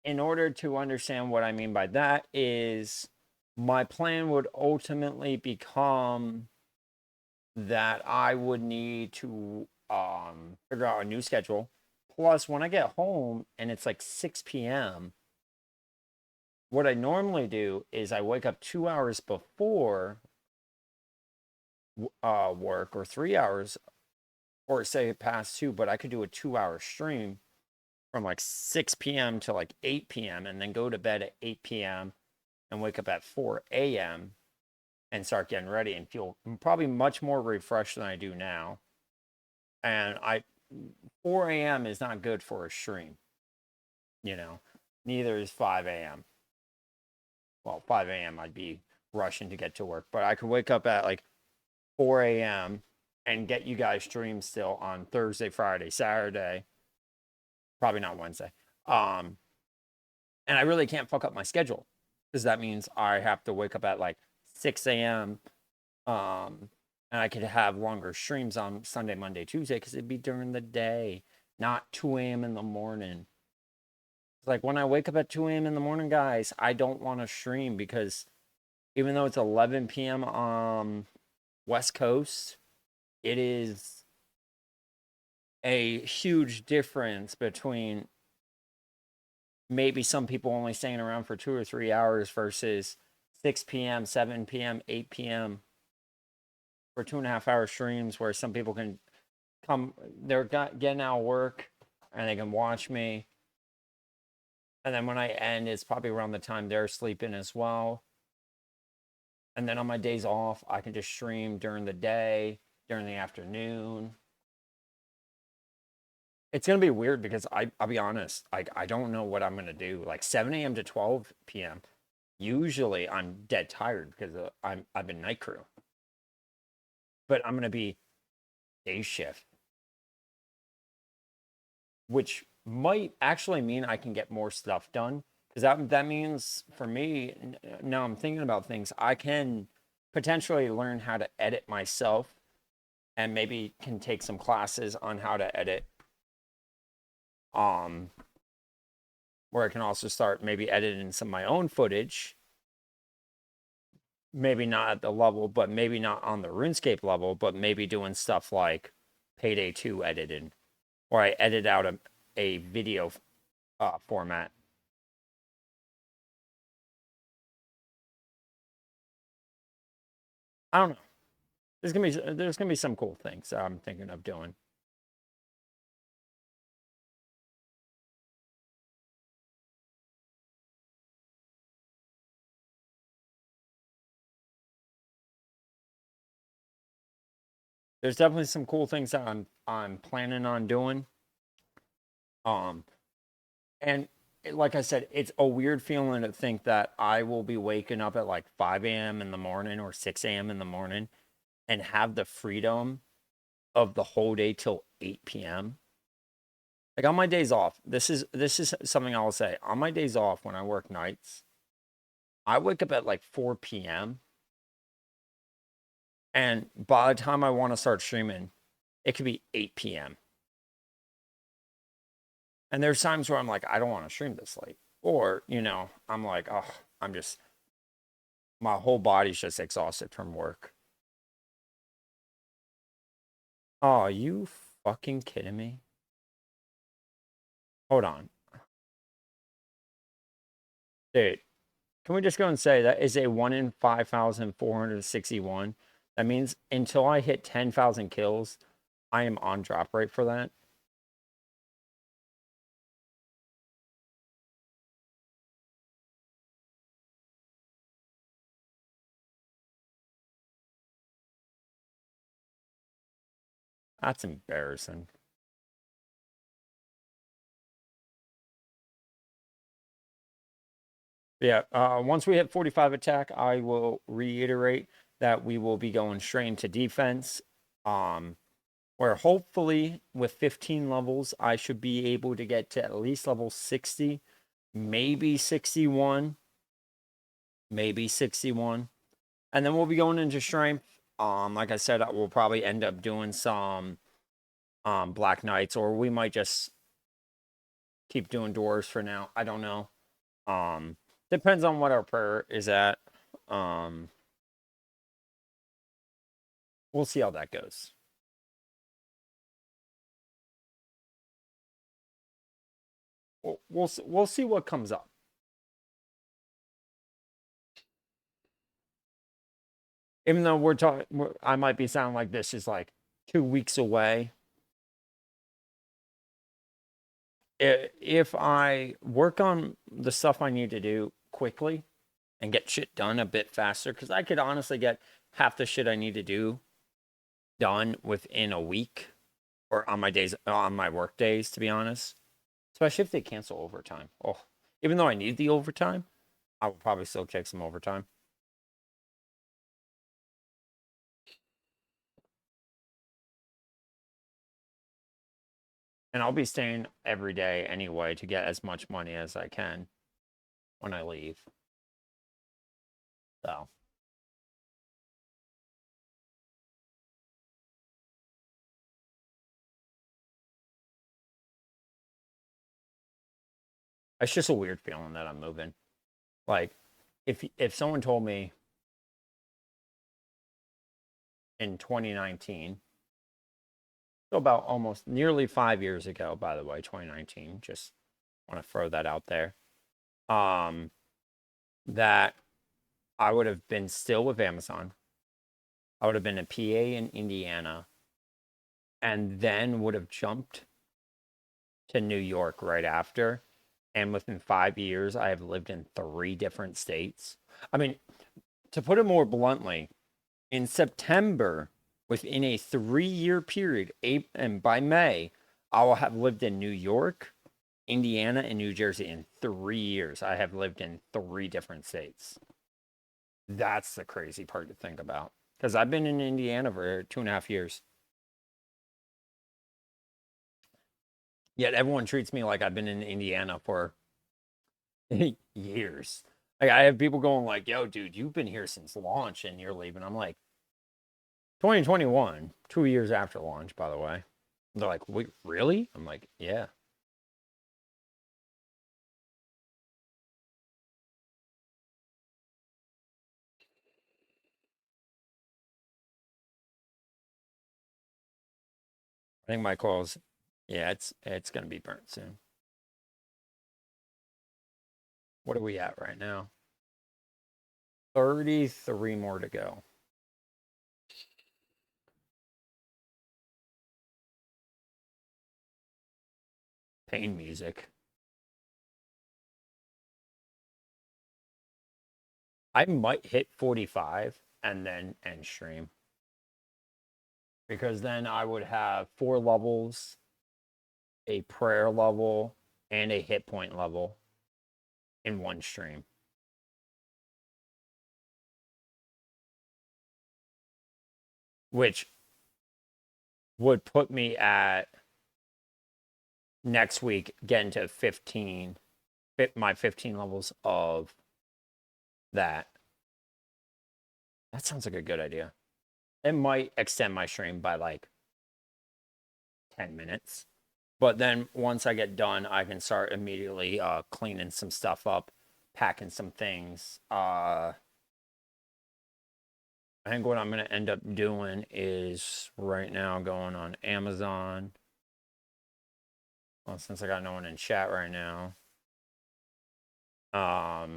in order to understand what I mean by that is my plan would ultimately become that I would need to figure out a new schedule. Plus, when I get home and it's like 6 p.m., what I normally do is I wake up 2 hours before work, or 3 hours, or say past two, but I could do a 2 hour stream from like 6 p.m. to like 8 p.m. and then go to bed at 8 p.m. and wake up at 4 a.m. and start getting ready and feel probably much more refreshed than I do now. And 4 a.m. is not good for a stream, neither is 5 a.m. Well, 5 a.m. I'd be rushing to get to work, but I could wake up at like 4 a.m. and get you guys streams still on Thursday, Friday, Saturday, probably not Wednesday. And I really can't fuck up my schedule because that means I have to wake up at like 6 a.m. And I could have longer streams on Sunday, Monday, Tuesday because it'd be during the day, not 2 a.m. in the morning. It's like when I wake up at 2 a.m. in the morning, guys, I don't want to stream because even though it's 11 p.m. West Coast, it is a huge difference between maybe some people only staying around for 2 or 3 hours versus 6 p.m., 7 p.m., 8 p.m. for 2.5 hour streams where some people can come, they're getting out of work and they can watch me. And then when I end, it's probably around the time they're sleeping as well. And then on my days off, I can just stream during the day, during the afternoon. It's going to be weird because I'll be honest, I don't know what I'm going to do. Like 7 a.m. to 12 p.m. Usually I'm dead tired because I've been night crew. But I'm going to be day shift, which might actually mean I can get more stuff done. Because that means for me, now I'm thinking about things, I can potentially learn how to edit myself and maybe can take some classes on how to edit. Where I can also start maybe editing some of my own footage. Maybe not at the level, but maybe not on the RuneScape level, but maybe doing stuff like Payday 2 edited, or I edit out a video format. I don't know. There's gonna be some cool things that I'm thinking of doing. There's definitely some cool things that I'm planning on doing. And like I said, it's a weird feeling to think that I will be waking up at like 5 a.m. in the morning or 6 a.m. in the morning and have the freedom of the whole day till 8 p.m. Like on my days off, this is something I'll say. On my days off when I work nights, I wake up at like 4 p.m. And by the time I want to start streaming, it could be 8 p.m. And there's times where I'm like, I don't want to stream this late. Or, I'm like, oh, my whole body's just exhausted from work. Oh, are you fucking kidding me? Hold on. Dude, can we just go and say that is a 1 in 5,461? That means until I hit 10,000 kills, I am on drop rate for that. That's embarrassing. Yeah, once we hit 45 attack, I will reiterate that we will be going straight into defense. Where hopefully with 15 levels, I should be able to get to at least level 60, maybe 61. maybe 61. And then we'll be going into strength. Like I said, we'll probably end up doing some black knights, or we might just keep doing doors for now. I don't know. Depends on what our prayer is at. We'll see how that goes. We'll see what comes up. Even though we're talking, I might be sounding like this is like 2 weeks away. If I work on the stuff I need to do quickly and get shit done a bit faster, because I could honestly get half the shit I need to do done within a week or on my work days, to be honest. Especially if they cancel overtime. Oh, even though I need the overtime, I will probably still take some overtime. And I'll be staying every day anyway to get as much money as I can when I leave. So. It's just a weird feeling that I'm moving. Like, if someone told me in 2019, so about almost nearly 5 years ago, by the way, 2019, just want to throw that out there, that I would have been still with Amazon. I would have been a PA in Indiana, and then would have jumped to New York right after. And within 5 years, I have lived in 3 different states. I mean, to put it more bluntly, in September, within a 3-year period, and by May, I will have lived in New York, Indiana, and New Jersey in 3 years. I have lived in 3 different states. That's the crazy part to think about. Because I've been in Indiana for 2.5 years. Yet everyone treats me like I've been in Indiana for years. Like, I have people going like, "Yo, dude, you've been here since launch and you're leaving." I'm like, 2021, 2 years after launch, by the way. They're like, "Wait, really?" I'm like, "Yeah." I think my coil's, yeah, it's gonna be burnt soon. What are we at right now? 33 more to go. Pain music. I might hit 45 and then end stream. Because then I would have 4 levels, a prayer level, and a hit point level in one stream. Which would put me at next week getting to 15, my 15 levels of that. That sounds like a good idea. It might extend my stream by like 10 minutes. But then once I get done, I can start immediately cleaning some stuff up, packing some things. I think what I'm going to end up doing is right now going on Amazon. Well, since I got no one in chat right now. I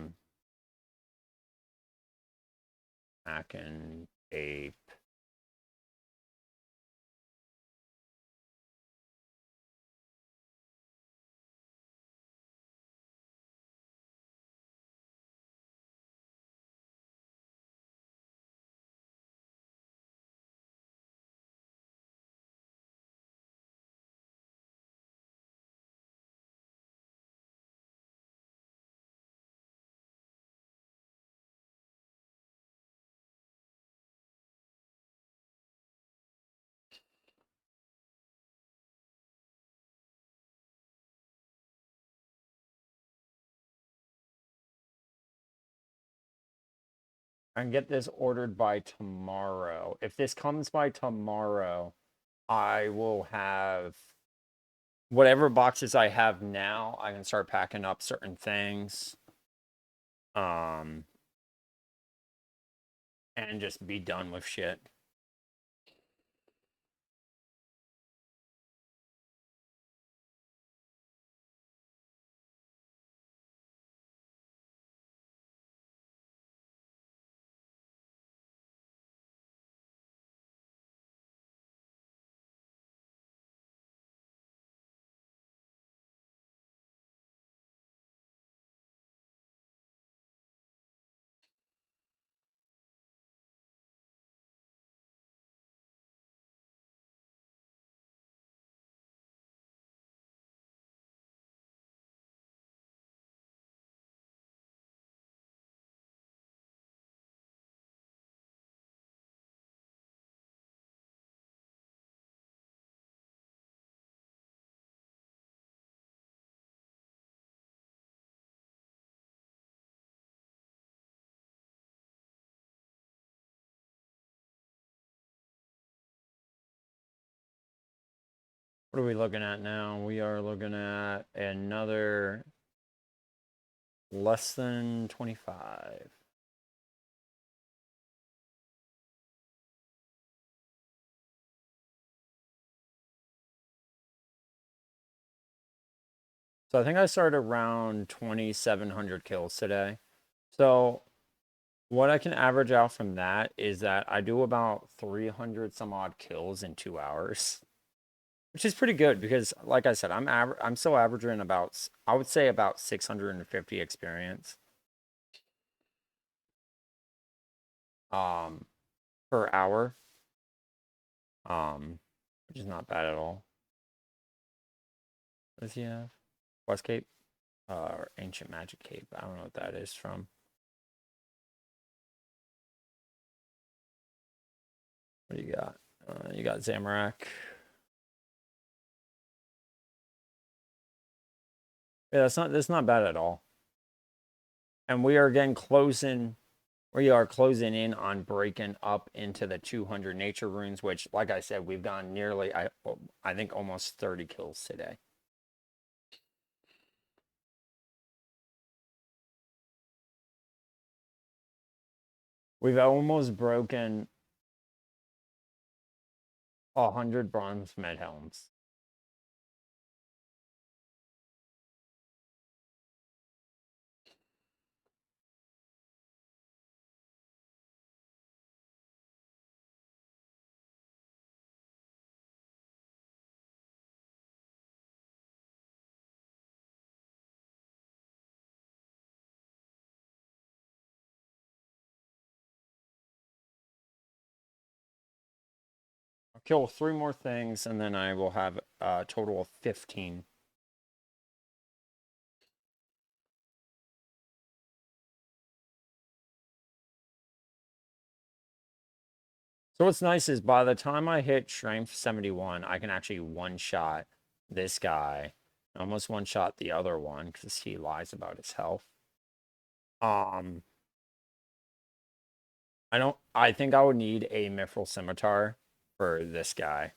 can tape. I can get this ordered by tomorrow. If this comes by tomorrow, I will have whatever boxes I have now. I can start packing up certain things. And just be done with shit. What are we looking at now? We are looking at another less than 25. So I think I started around 2,700 kills today. So what I can average out from that is that I do about 300 some odd kills in 2 hours, which is pretty good because, like I said, I'm still averaging about, I would say, about 650 experience per hour, which is not bad at all. What does he have? West Cape, or Ancient Magic Cape. I don't know what that is from. What do you got? You got Zamorak. Yeah, that's not bad at all. And we are again closing. We are closing in on breaking up into the 200 nature runes, which, like I said, we've gone nearly, I think, almost 30 kills today. We've almost broken 100 bronze med helms. I'll kill 3 more things, and then I will have a total of 15. So what's nice is by the time I hit strength 71, I can actually one-shot this guy. Almost one-shot the other one because he lies about his health. I think I would need a Mithril Scimitar for this guy.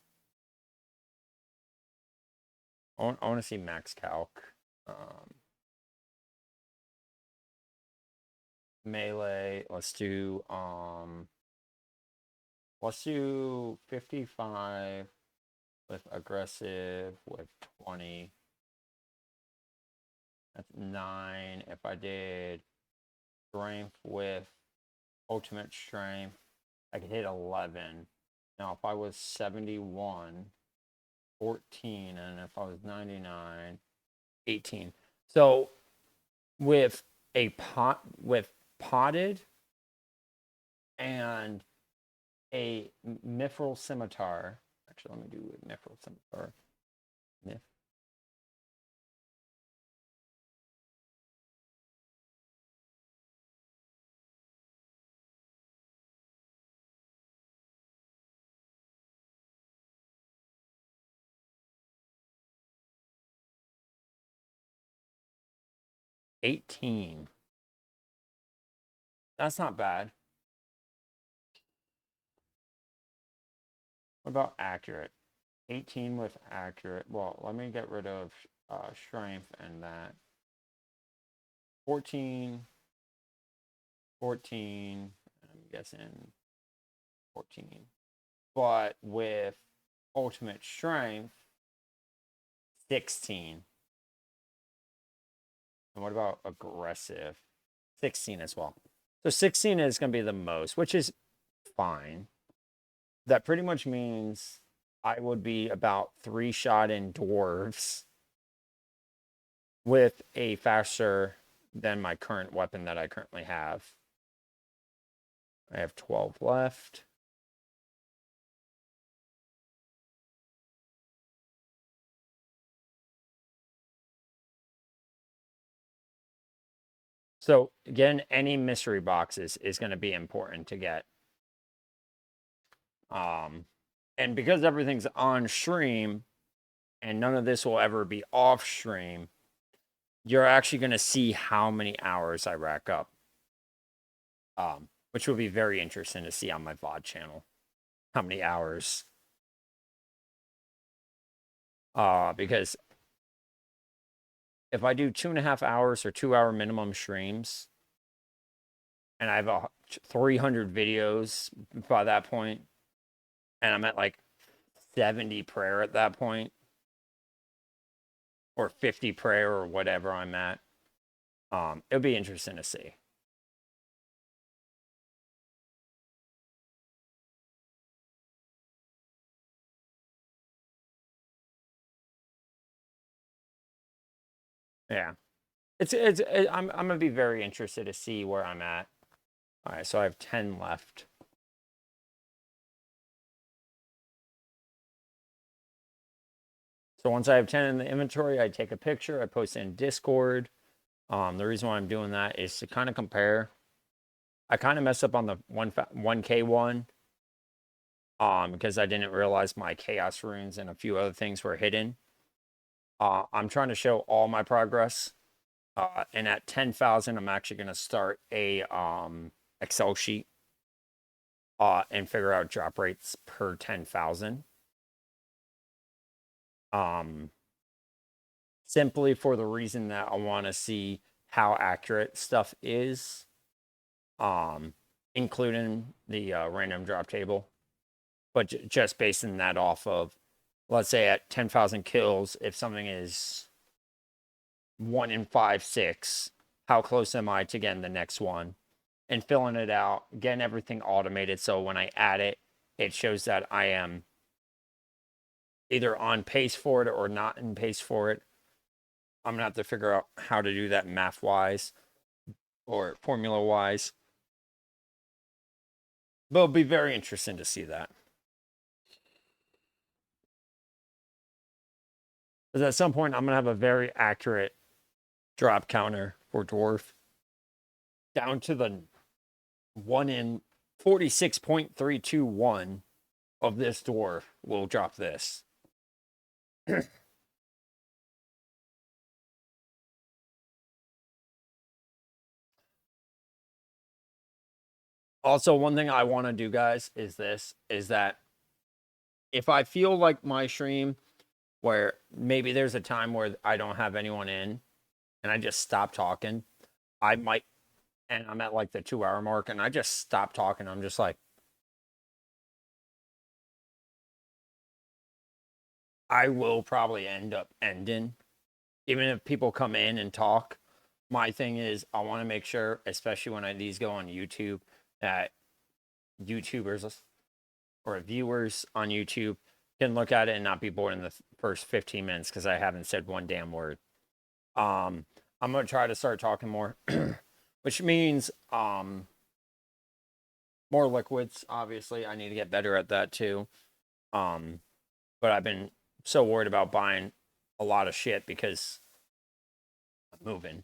I want to see max calc. Melee, let's do 55 with aggressive with 20. That's 9. If I did strength with ultimate strength, I could hit 11. Now, if I was 71, 14, and if I was 99, 18. So with potted and a Mithril Scimitar. Actually, let me do a Mithril Scimitar. Mif. $18. That's not bad. about accurate? 18 with accurate. Well, let me get rid of strength and that. 14, 14, I'm guessing 14. But with ultimate strength, 16. And what about aggressive? 16 as well. So 16 is going to be the most, which is fine. That pretty much means I would be about 3-shot in dwarves with a faster than my current weapon that I currently have. I have 12 left. So again, any mystery boxes is going to be important to get. And because everything's on stream and none of this will ever be off stream, you're actually going to see how many hours I rack up. Which will be very interesting to see on my VOD channel. How many hours. Because if I do 2.5 hours or 2-hour minimum streams, and I have 300 videos by that point, and I'm at like 70 prayer at that point, or 50 prayer or whatever I'm at, it'll be interesting to see. Yeah, I'm gonna be very interested to see where I'm at. All right, so I have 10 left. So once I have 10 in the inventory, I take a picture, I post it in Discord. The reason why I'm doing that is to kind of compare. I kind of messed up on the 1K one. Because I didn't realize my chaos runes and a few other things were hidden. I'm trying to show all my progress. And at 10,000, I'm actually going to start a Excel sheet and figure out drop rates per 10,000. Simply for the reason that I want to see how accurate stuff is, including the random drop table. But just basing that off of, let's say at 10,000 kills, if something is 1 in 5, 6, how close am I to getting the next one? And filling it out, getting everything automated. So when I add it, it shows that I am either on pace for it or not in pace for it. I'm going to have to figure out how to do that math wise or formula wise. But it'll be very interesting to see that. Because at some point, I'm going to have a very accurate drop counter for dwarf down to the 1 in 46.321 of this dwarf will drop this. Also, one thing I want to do, guys, is that if I feel like my stream where maybe there's a time where I don't have anyone in and I just stop talking, I might, and I'm at like the 2-hour mark and I just stop talking. I'm just like, I will probably end up ending, even if people come in and talk. My thing is, I want to make sure, especially when these go on YouTube, that YouTubers or viewers on YouTube can look at it and not be bored in the first 15 minutes because I haven't said one damn word. I'm gonna try to start talking more, which means more liquids. Obviously, I need to get better at that too. But I've been so worried about buying a lot of shit because I'm moving.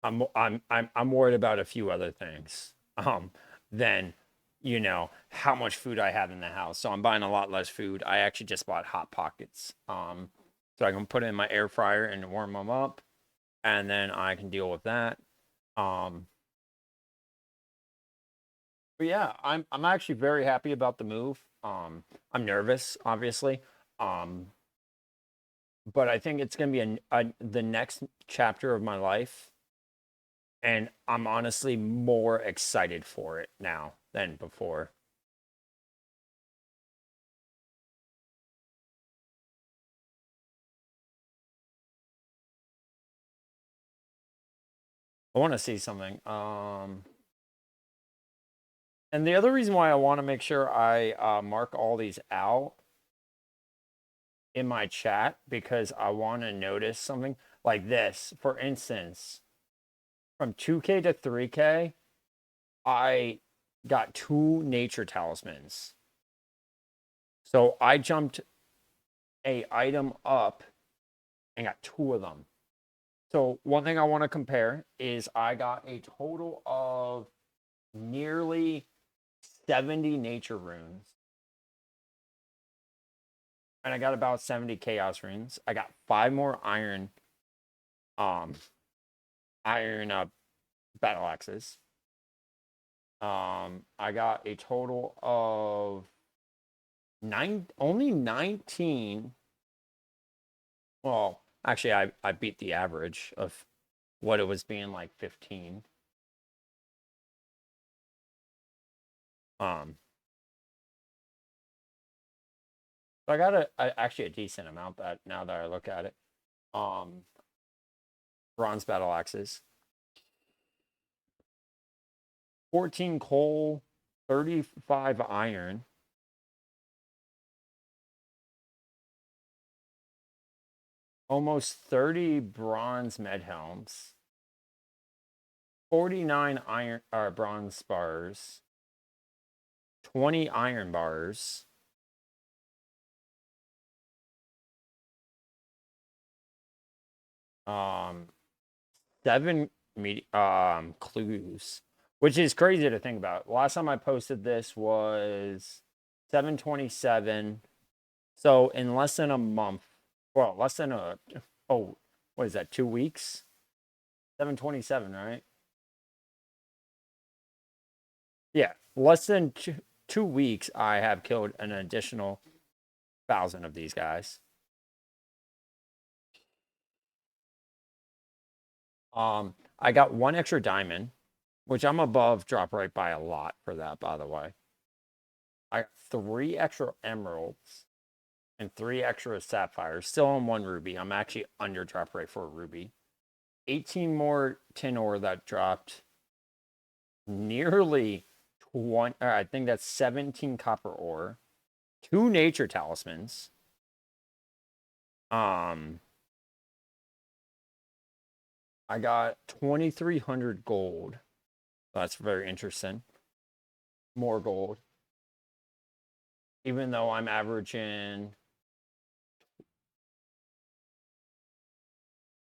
I'm worried about a few other things. Than how much food I have in the house. So I'm buying a lot less food. I actually just bought Hot Pockets. So I can put it in my air fryer and warm them up, and then I can deal with that. But yeah, I'm actually very happy about the move. I'm nervous, obviously. Um, but I think it's gonna be the next chapter of my life, and I'm honestly more excited for it now than before. I want to see something. And the other reason why I want to make sure I mark all these out in my chat because I want to notice something like this. For instance, from 2K to 3K, I got 2 nature talismans. So I jumped a item up and got 2 of them. So one thing I want to compare is I got a total of nearly 70 nature runes. And I got about 70 chaos runes. I got 5 more um iron battle axes. I got a total of only 19. Well, actually I beat the average of what it was being like 15. Um so I got actually a decent amount that now that I look at it. Um Bronze battle axes. 14 coal, 35 iron. Almost 30 bronze med helms, 49 iron or bronze bars, 20 iron bars, um 7 clues, which is crazy to think about. Last time I posted this was 7/27. So in less than a month, well, less than what is that, 2 weeks? 7/27, right? Yeah, less than 2 weeks, I have killed an additional 1,000 of these guys. I got 1 extra diamond, which I'm above drop rate by a lot for that, by the way. I got 3 extra emeralds and 3 extra sapphires, still on 1 ruby. I'm actually under drop rate for a ruby. 18 more tin ore that dropped, nearly 20, I think that's 17 copper ore, 2 nature talismans. I got 2,300 gold. That's very interesting. More gold. Even though I'm averaging,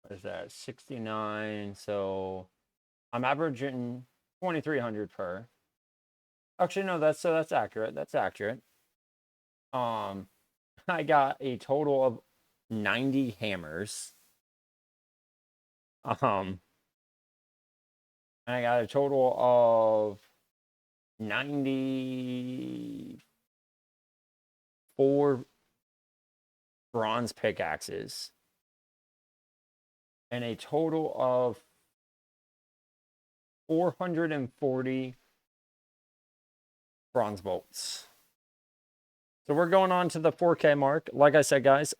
what is that, 69? So I'm averaging 2,300 per. Actually, no, that's accurate. That's accurate. I got a total of 90 hammers. And I got a total of 94 bronze pickaxes and a total of 440 bronze bolts. So we're going on to the 4K mark. Like I said, guys,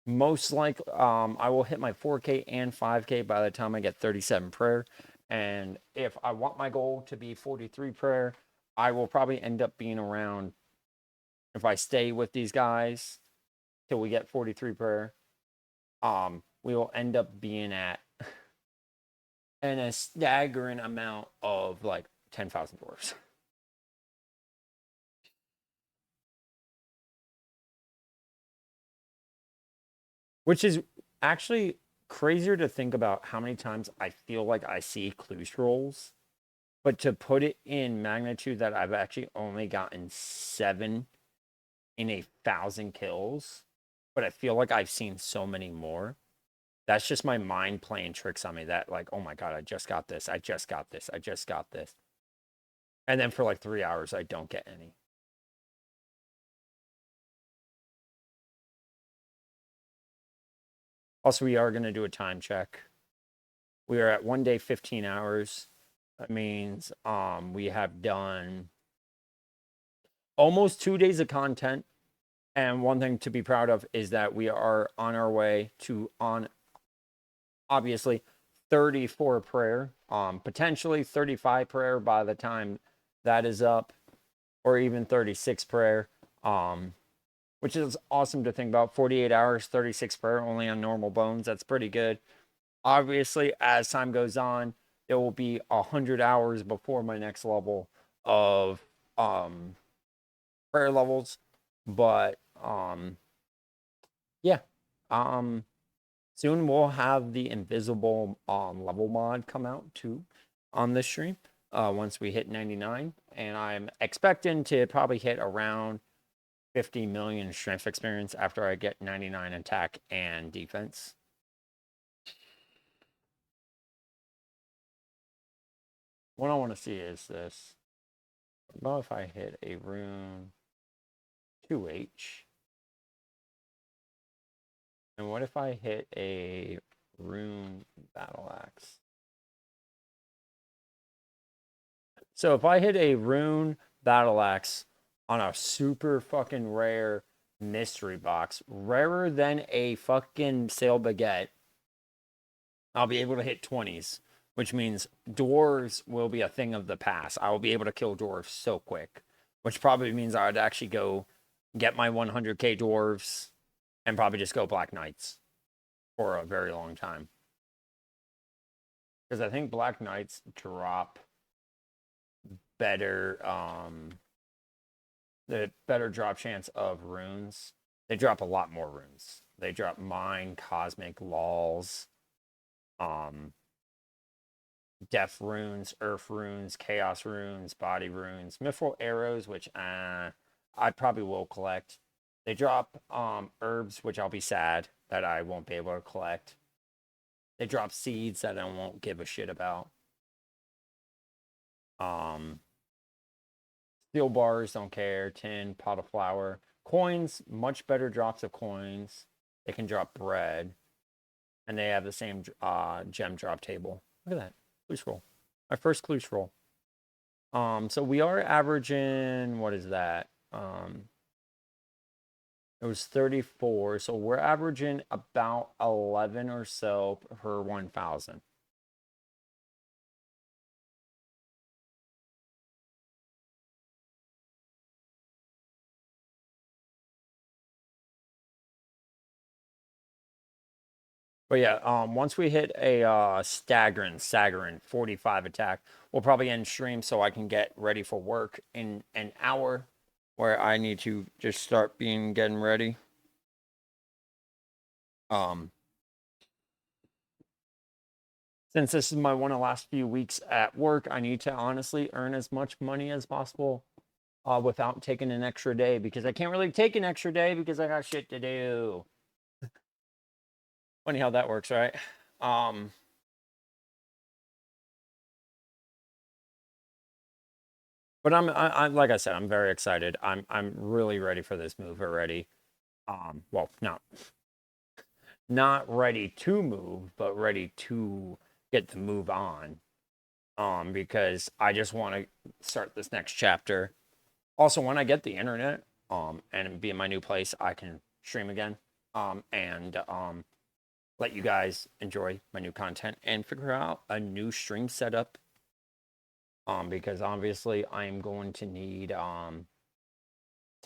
most like I will hit my 4K and 5K by the time I get 37 prayer. And if I want my goal to be 43 prayer, I will probably end up being around, if I stay with these guys till we get 43 prayer, we will end up being at and a staggering amount of like 10,000 dwarfs. Which is actually crazier to think about how many times I feel like I see clue scrolls, but to put it in magnitude that I've actually only gotten 7 in 1,000 kills, but I feel like I've seen so many more. That's just my mind playing tricks on me that like, oh my God, I just got this. I just got this. I just got this. And then for like 3 hours, I don't get any. Also, we are going to do a time check. We are at 1 day, 15 hours. That means we have done almost 2 days of content. And one thing to be proud of is that we are on our way to obviously 34 prayer, potentially 35 prayer by the time that is up, or even 36 prayer, which is awesome to think about. 48 hours, 36 prayer only on normal bones. That's pretty good. Obviously, as time goes on, there will be 100 hours before my next level of prayer levels. But yeah. Soon we'll have the invisible level mod come out too on this stream once we hit 99. And I'm expecting to probably hit around 50 million strength experience after I get 99 attack and defense. What I want to see is this. What about if I hit a rune 2H? And what if I hit a rune battle axe? So if I hit a rune battle axe on a super fucking rare mystery box, rarer than a fucking sail baguette, I'll be able to hit 20s, which means dwarves will be a thing of the past. I will be able to kill dwarves so quick, which probably means I would actually go get my 100k dwarves and probably just go Black Knights for a very long time. Because I think Black Knights drop better, the better drop chance of runes. They drop a lot more runes. They drop mine, cosmic, laws, death runes, earth runes, chaos runes, body runes, mithril arrows, which I probably will collect. They drop herbs, which I'll be sad that I won't be able to collect. They drop seeds that I won't give a shit about. Steel bars, don't care. Tin, pot of flour. Coins, much better drops of coins. They can drop bread. And they have the same gem drop table. Look at that. Clue scroll. My first clue scroll. So we are averaging, what is that? It was 34. So we're averaging about 11 or so per 1,000. But yeah, once we hit a staggering 45 attack, we'll probably end stream so I can get ready for work in an hour, where I need to just start getting ready. Since this is my one of the last few weeks at work, I need to honestly earn as much money as possible without taking an extra day, because I can't really take an extra day because I got shit to do. Funny how that works, right? But I'm like I said, I'm very excited. I'm really ready for this move already. Well, not ready to move, but ready to get the move on. Because I just want to start this next chapter. Also, when I get the internet, and be in my new place, I can stream again. And let you guys enjoy my new content and figure out a new stream setup. Because obviously I am going to need to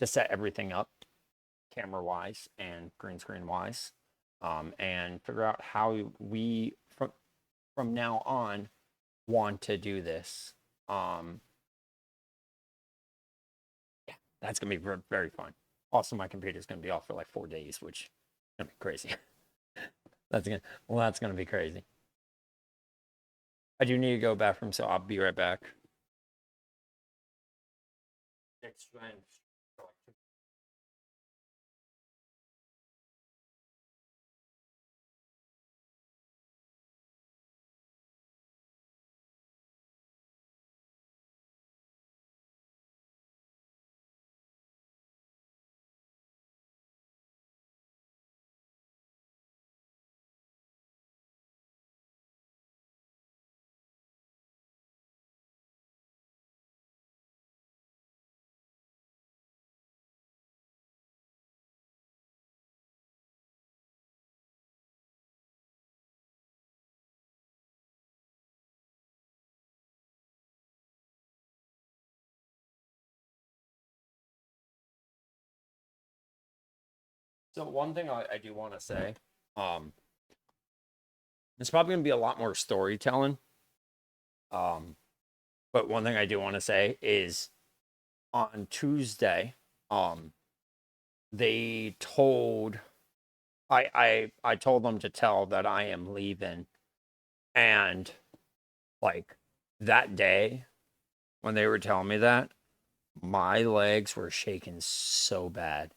set everything up camera wise and green screen wise, and figure out how we from now on want to do this. Yeah, that's gonna be very fun. Also, my computer's gonna be off for like 4 days, which is gonna be crazy. That's gonna be crazy. I do need to go bathroom, so I'll be right back. So one thing I do want to say, um, it's probably gonna be a lot more storytelling. Um, but one thing I do want to say is on Tuesday, um, they told I told them to tell that I am leaving, and like that day when they were telling me that, my legs were shaking so bad.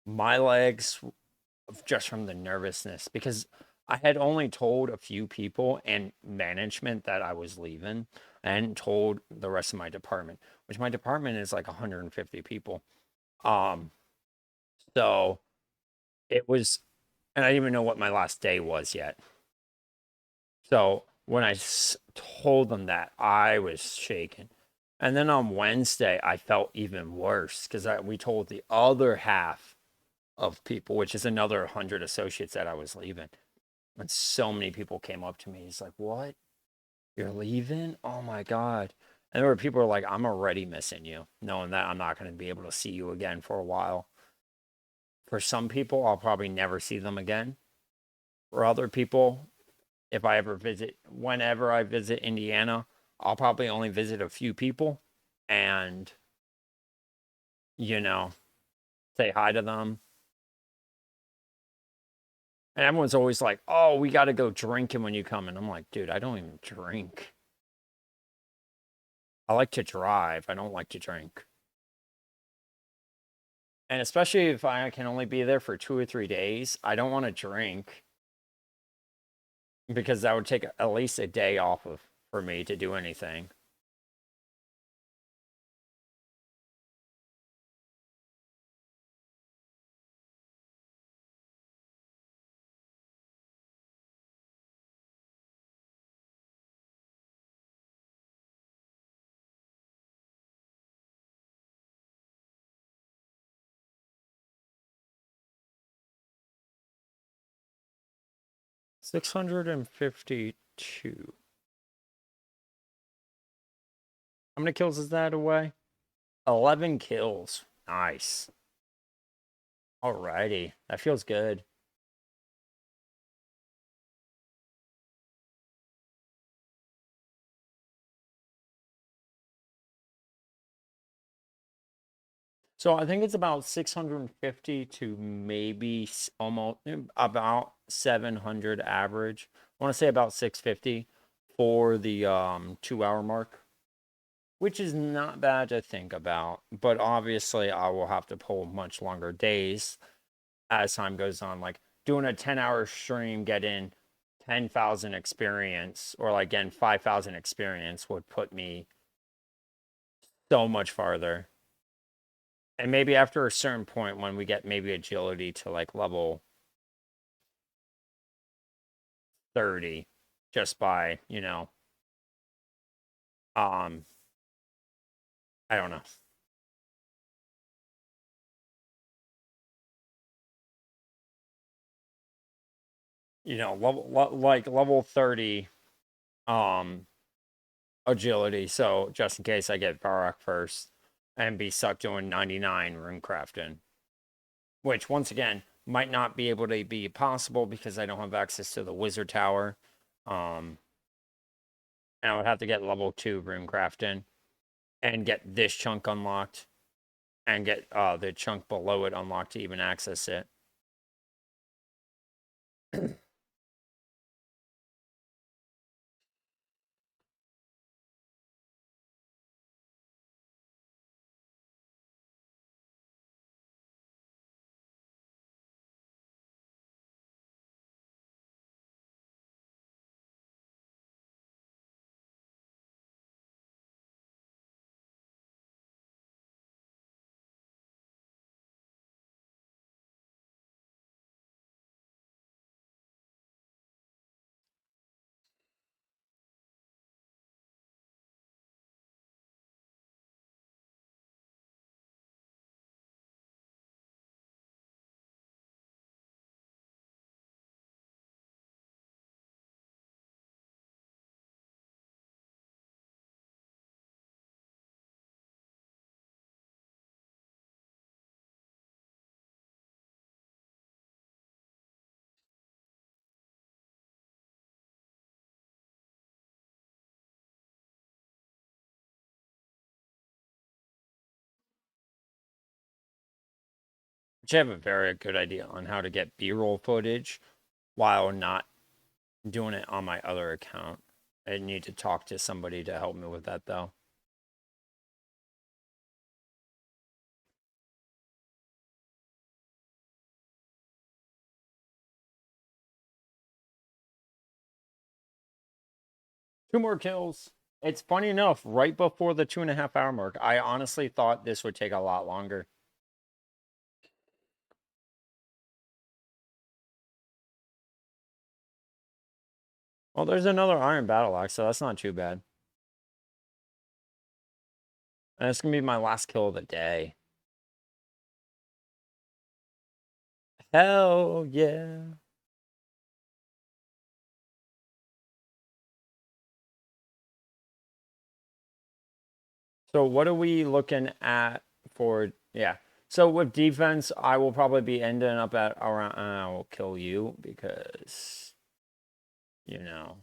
My legs just from the nervousness because I had only told a few people and management that I was leaving. I hadn't told the rest of my department, which my department is like 150 people. Um, so it was, and I didn't even know what my last day was yet. So when told them that, I was shaking. And then on Wednesday, I felt even worse because we told the other half of people, which is another 100 associates that I was leaving. And so many people came up to me. He's like, "What? You're leaving? Oh my God." And there were people who were like, "I'm already missing you, knowing that I'm not going to be able to see you again for a while." For some people, I'll probably never see them again. For other people, if I ever visit, whenever I visit Indiana, I'll probably only visit a few people and, you know, say hi to them. And everyone's always like, "Oh, we got to go drinking when you come." And I'm like, dude, I don't even drink. I like to drive. I don't like to drink. And especially if I can only be there for 2 or 3 days, I don't want to drink because that would take at least a day off of for me to do anything. $652. How many kills is that away? 11 kills. Nice. Alrighty. That feels good. So I think it's about 650 to maybe almost about 700 average. I want to say about 650 for the 2 hour mark, which is not bad to think about. But obviously, I will have to pull much longer days as time goes on. Like doing a 10-hour stream, getting 10,000 experience or like getting 5,000 experience would put me so much farther. And maybe after a certain point, when we get maybe agility to like level 30, just by, um, I don't know, like level 30, um, agility. So just in case I get Varrock first and be stuck doing 99 rune crafting, which once again might not be able to be possible because I don't have access to the wizard tower. Um, and I would have to get level 2 rune crafting and get this chunk unlocked and get the chunk below it unlocked to even access it. Actually, I have a very good idea on how to get B-roll footage while not doing it on my other account. I need to talk to somebody to help me with that, though. Two more kills. It's funny enough, right before the 2.5 hour mark, I honestly thought this would take a lot longer. Well, there's another iron battle axe, so that's not too bad. And it's gonna be my last kill of the day. Hell yeah. So what are we looking at for, yeah. So with defense, I will probably be ending up at around, I will kill you because, you know.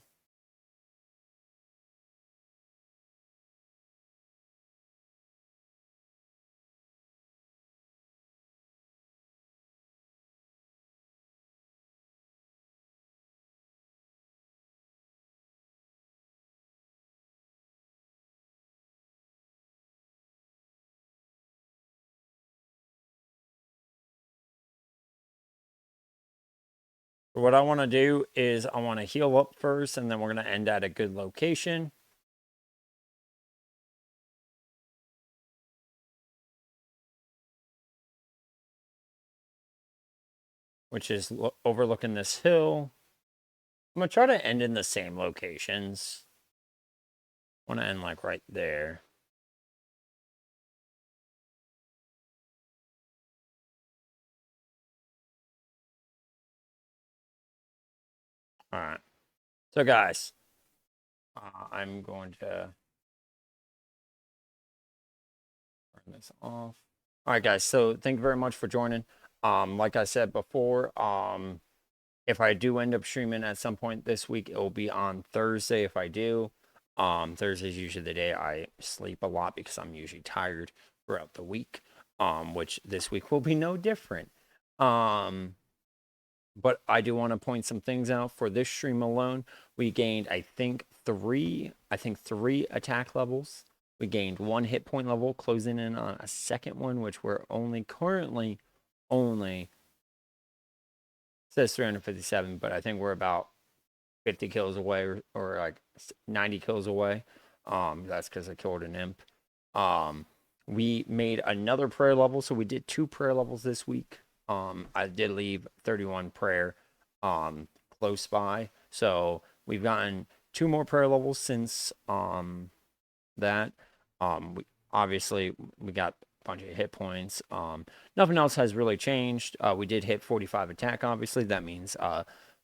What I want to do is I want to heal up first, and then we're going to end at a good location. Which is overlooking this hill. I'm going to try to end in the same locations. I want to end like right there. All right. So guys, I'm going to turn this off. All right, guys. So thank you very much for joining. Like I said before, if I do end up streaming at some point this week, it will be on Thursday if I do. Thursday is usually the day I sleep a lot because I'm usually tired throughout the week. Which this week will be no different. But I do want to point some things out for this stream alone. We gained, I think three attack levels. We gained 1 hit point level, closing in on a second one, which we're currently only says 357, but I think we're about 50 kills away or like 90 kills away. That's because I killed an imp. We made another prayer level, so we did 2 prayer levels this week. I did leave 31 prayer close by, so we've gotten 2 more prayer levels since that. We got a bunch of hit points. Nothing else has really changed. We did hit 45 attack, obviously. That means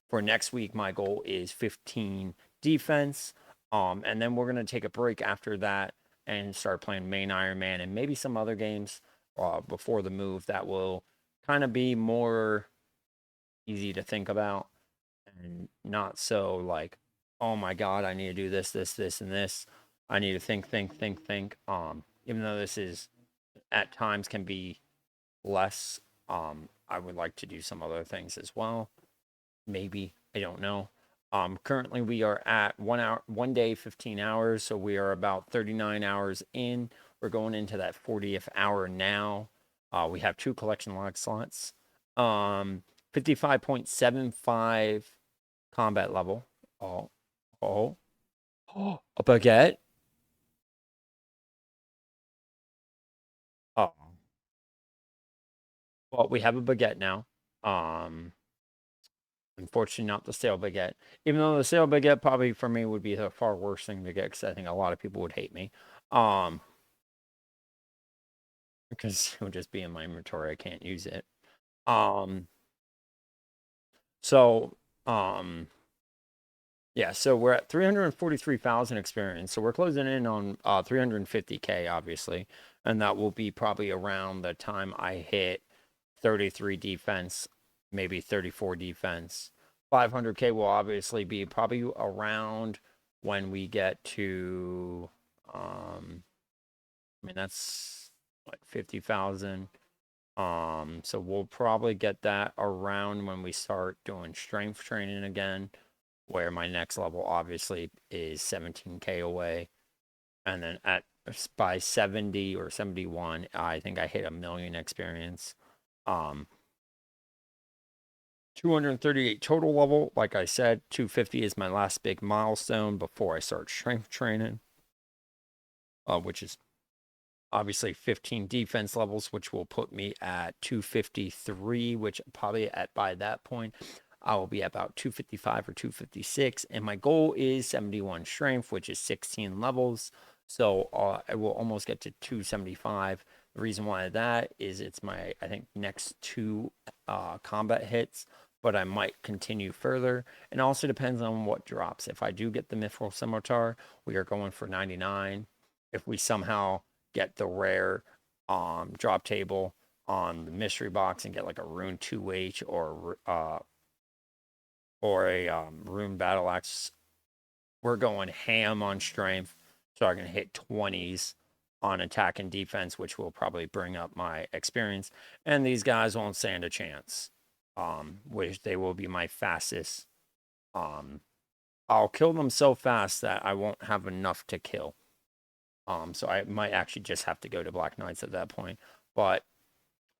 for next week, my goal is 15 defense. And then we're going to take a break after that and start playing main Ironman and maybe some other games before the move that will kind of be more easy to think about and not so like, oh my God, I need to do this, this, this, and this. I need to think. Even though this is at times can be less, I would like to do some other things as well. Maybe, I don't know. Currently we are at 1 hour, 1 day, 15 hours. So we are about 39 hours in. We're going into that 40th hour now. We have 2 collection log slots. 55.75 combat level. Oh, oh, oh, a baguette. Oh, well, we have a baguette now. Unfortunately, not the stale baguette. Even though the stale baguette probably for me would be the far worst thing to get because I think a lot of people would hate me. Because it would just be in my inventory. I can't use it. So, yeah, so we're at 343,000 experience. So we're closing in on 350K, obviously. And that will be probably around the time I hit 33 defense, maybe 34 defense. 500K will obviously be probably around when we get to, I mean, that's like 50,000. So we'll probably get that around when we start doing strength training again, where my next level obviously is 17K away. And then by 70 or 71, I think I hit 1,000,000 experience. 238 total level. Like I said, 250 is my last big milestone before I start strength training, which is obviously 15 defense levels, which will put me at 253, which probably by that point I will be about 255 or 256. And my goal is 71 strength, which is 16 levels. So I will almost get to 275. The reason why that is it's my, I think, next two combat hits, but I might continue further. And also depends on what drops. If I do get the Mithril Scimitar, we are going for 99. If we somehow get the rare drop table on the mystery box and get like a rune 2H or a rune battle axe, we're going ham on strength, so I can hit 20s on attack and defense, which will probably bring up my experience. And these guys won't stand a chance, which they will be my fastest. I'll kill them so fast that I won't have enough to kill. So I might actually just have to go to Black Knights at that point. But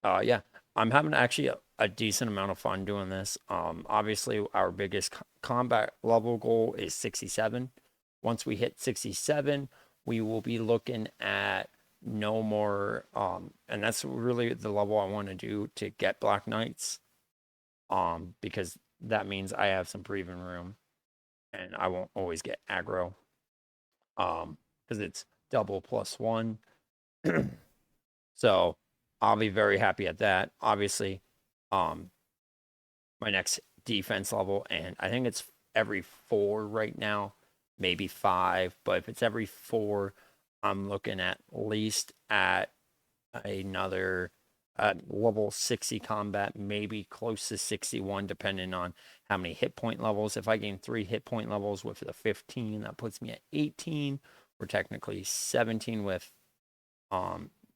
yeah, I'm having actually a decent amount of fun doing this. Obviously, our biggest combat level goal is 67. Once we hit 67, we will be looking at no more. And that's really the level I want to do to get Black Knights. Because that means I have some breathing room, and I won't always get aggro. Because it's double +1. So I'll be very happy at that. Obviously, my next defense level, and I think it's every 4 right now, maybe 5, but if it's every 4, I'm looking at least at another level 60 combat, maybe close to 61, depending on how many hit point levels. If I gain 3 hit point levels with the 15, that puts me at 18. We're technically 17 with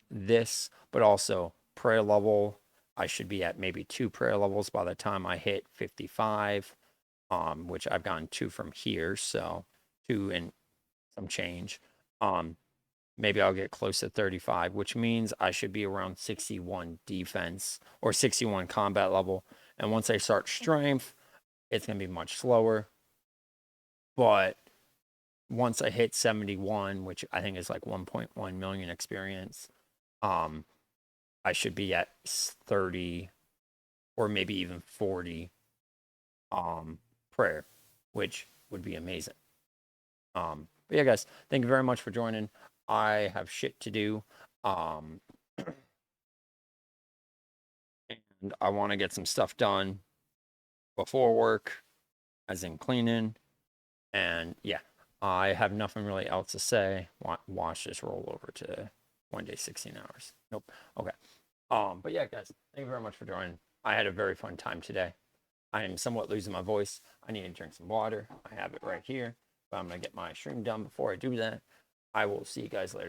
this, but also prayer level. I should be at maybe 2 prayer levels by the time I hit 55, which I've gotten 2 from here, so 2 and some change. Maybe I'll get close to 35, which means I should be around 61 defense or 61 combat level. And once I start strength, it's going to be much slower. But once I hit 71, which I think is like 1.1 million experience, I should be at 30 or maybe even 40 prayer, which would be amazing. But yeah, guys, thank you very much for joining. I have shit to do. And I want to get some stuff done before work, as in cleaning. And yeah, I have nothing really else to say. Watch this roll over to 1 day, 16 hours. Nope. Okay. But yeah, guys, thank you very much for joining. I had a very fun time today. I am somewhat losing my voice. I need to drink some water. I have it right here, but I'm gonna get my stream done before I do that. I will see you guys later.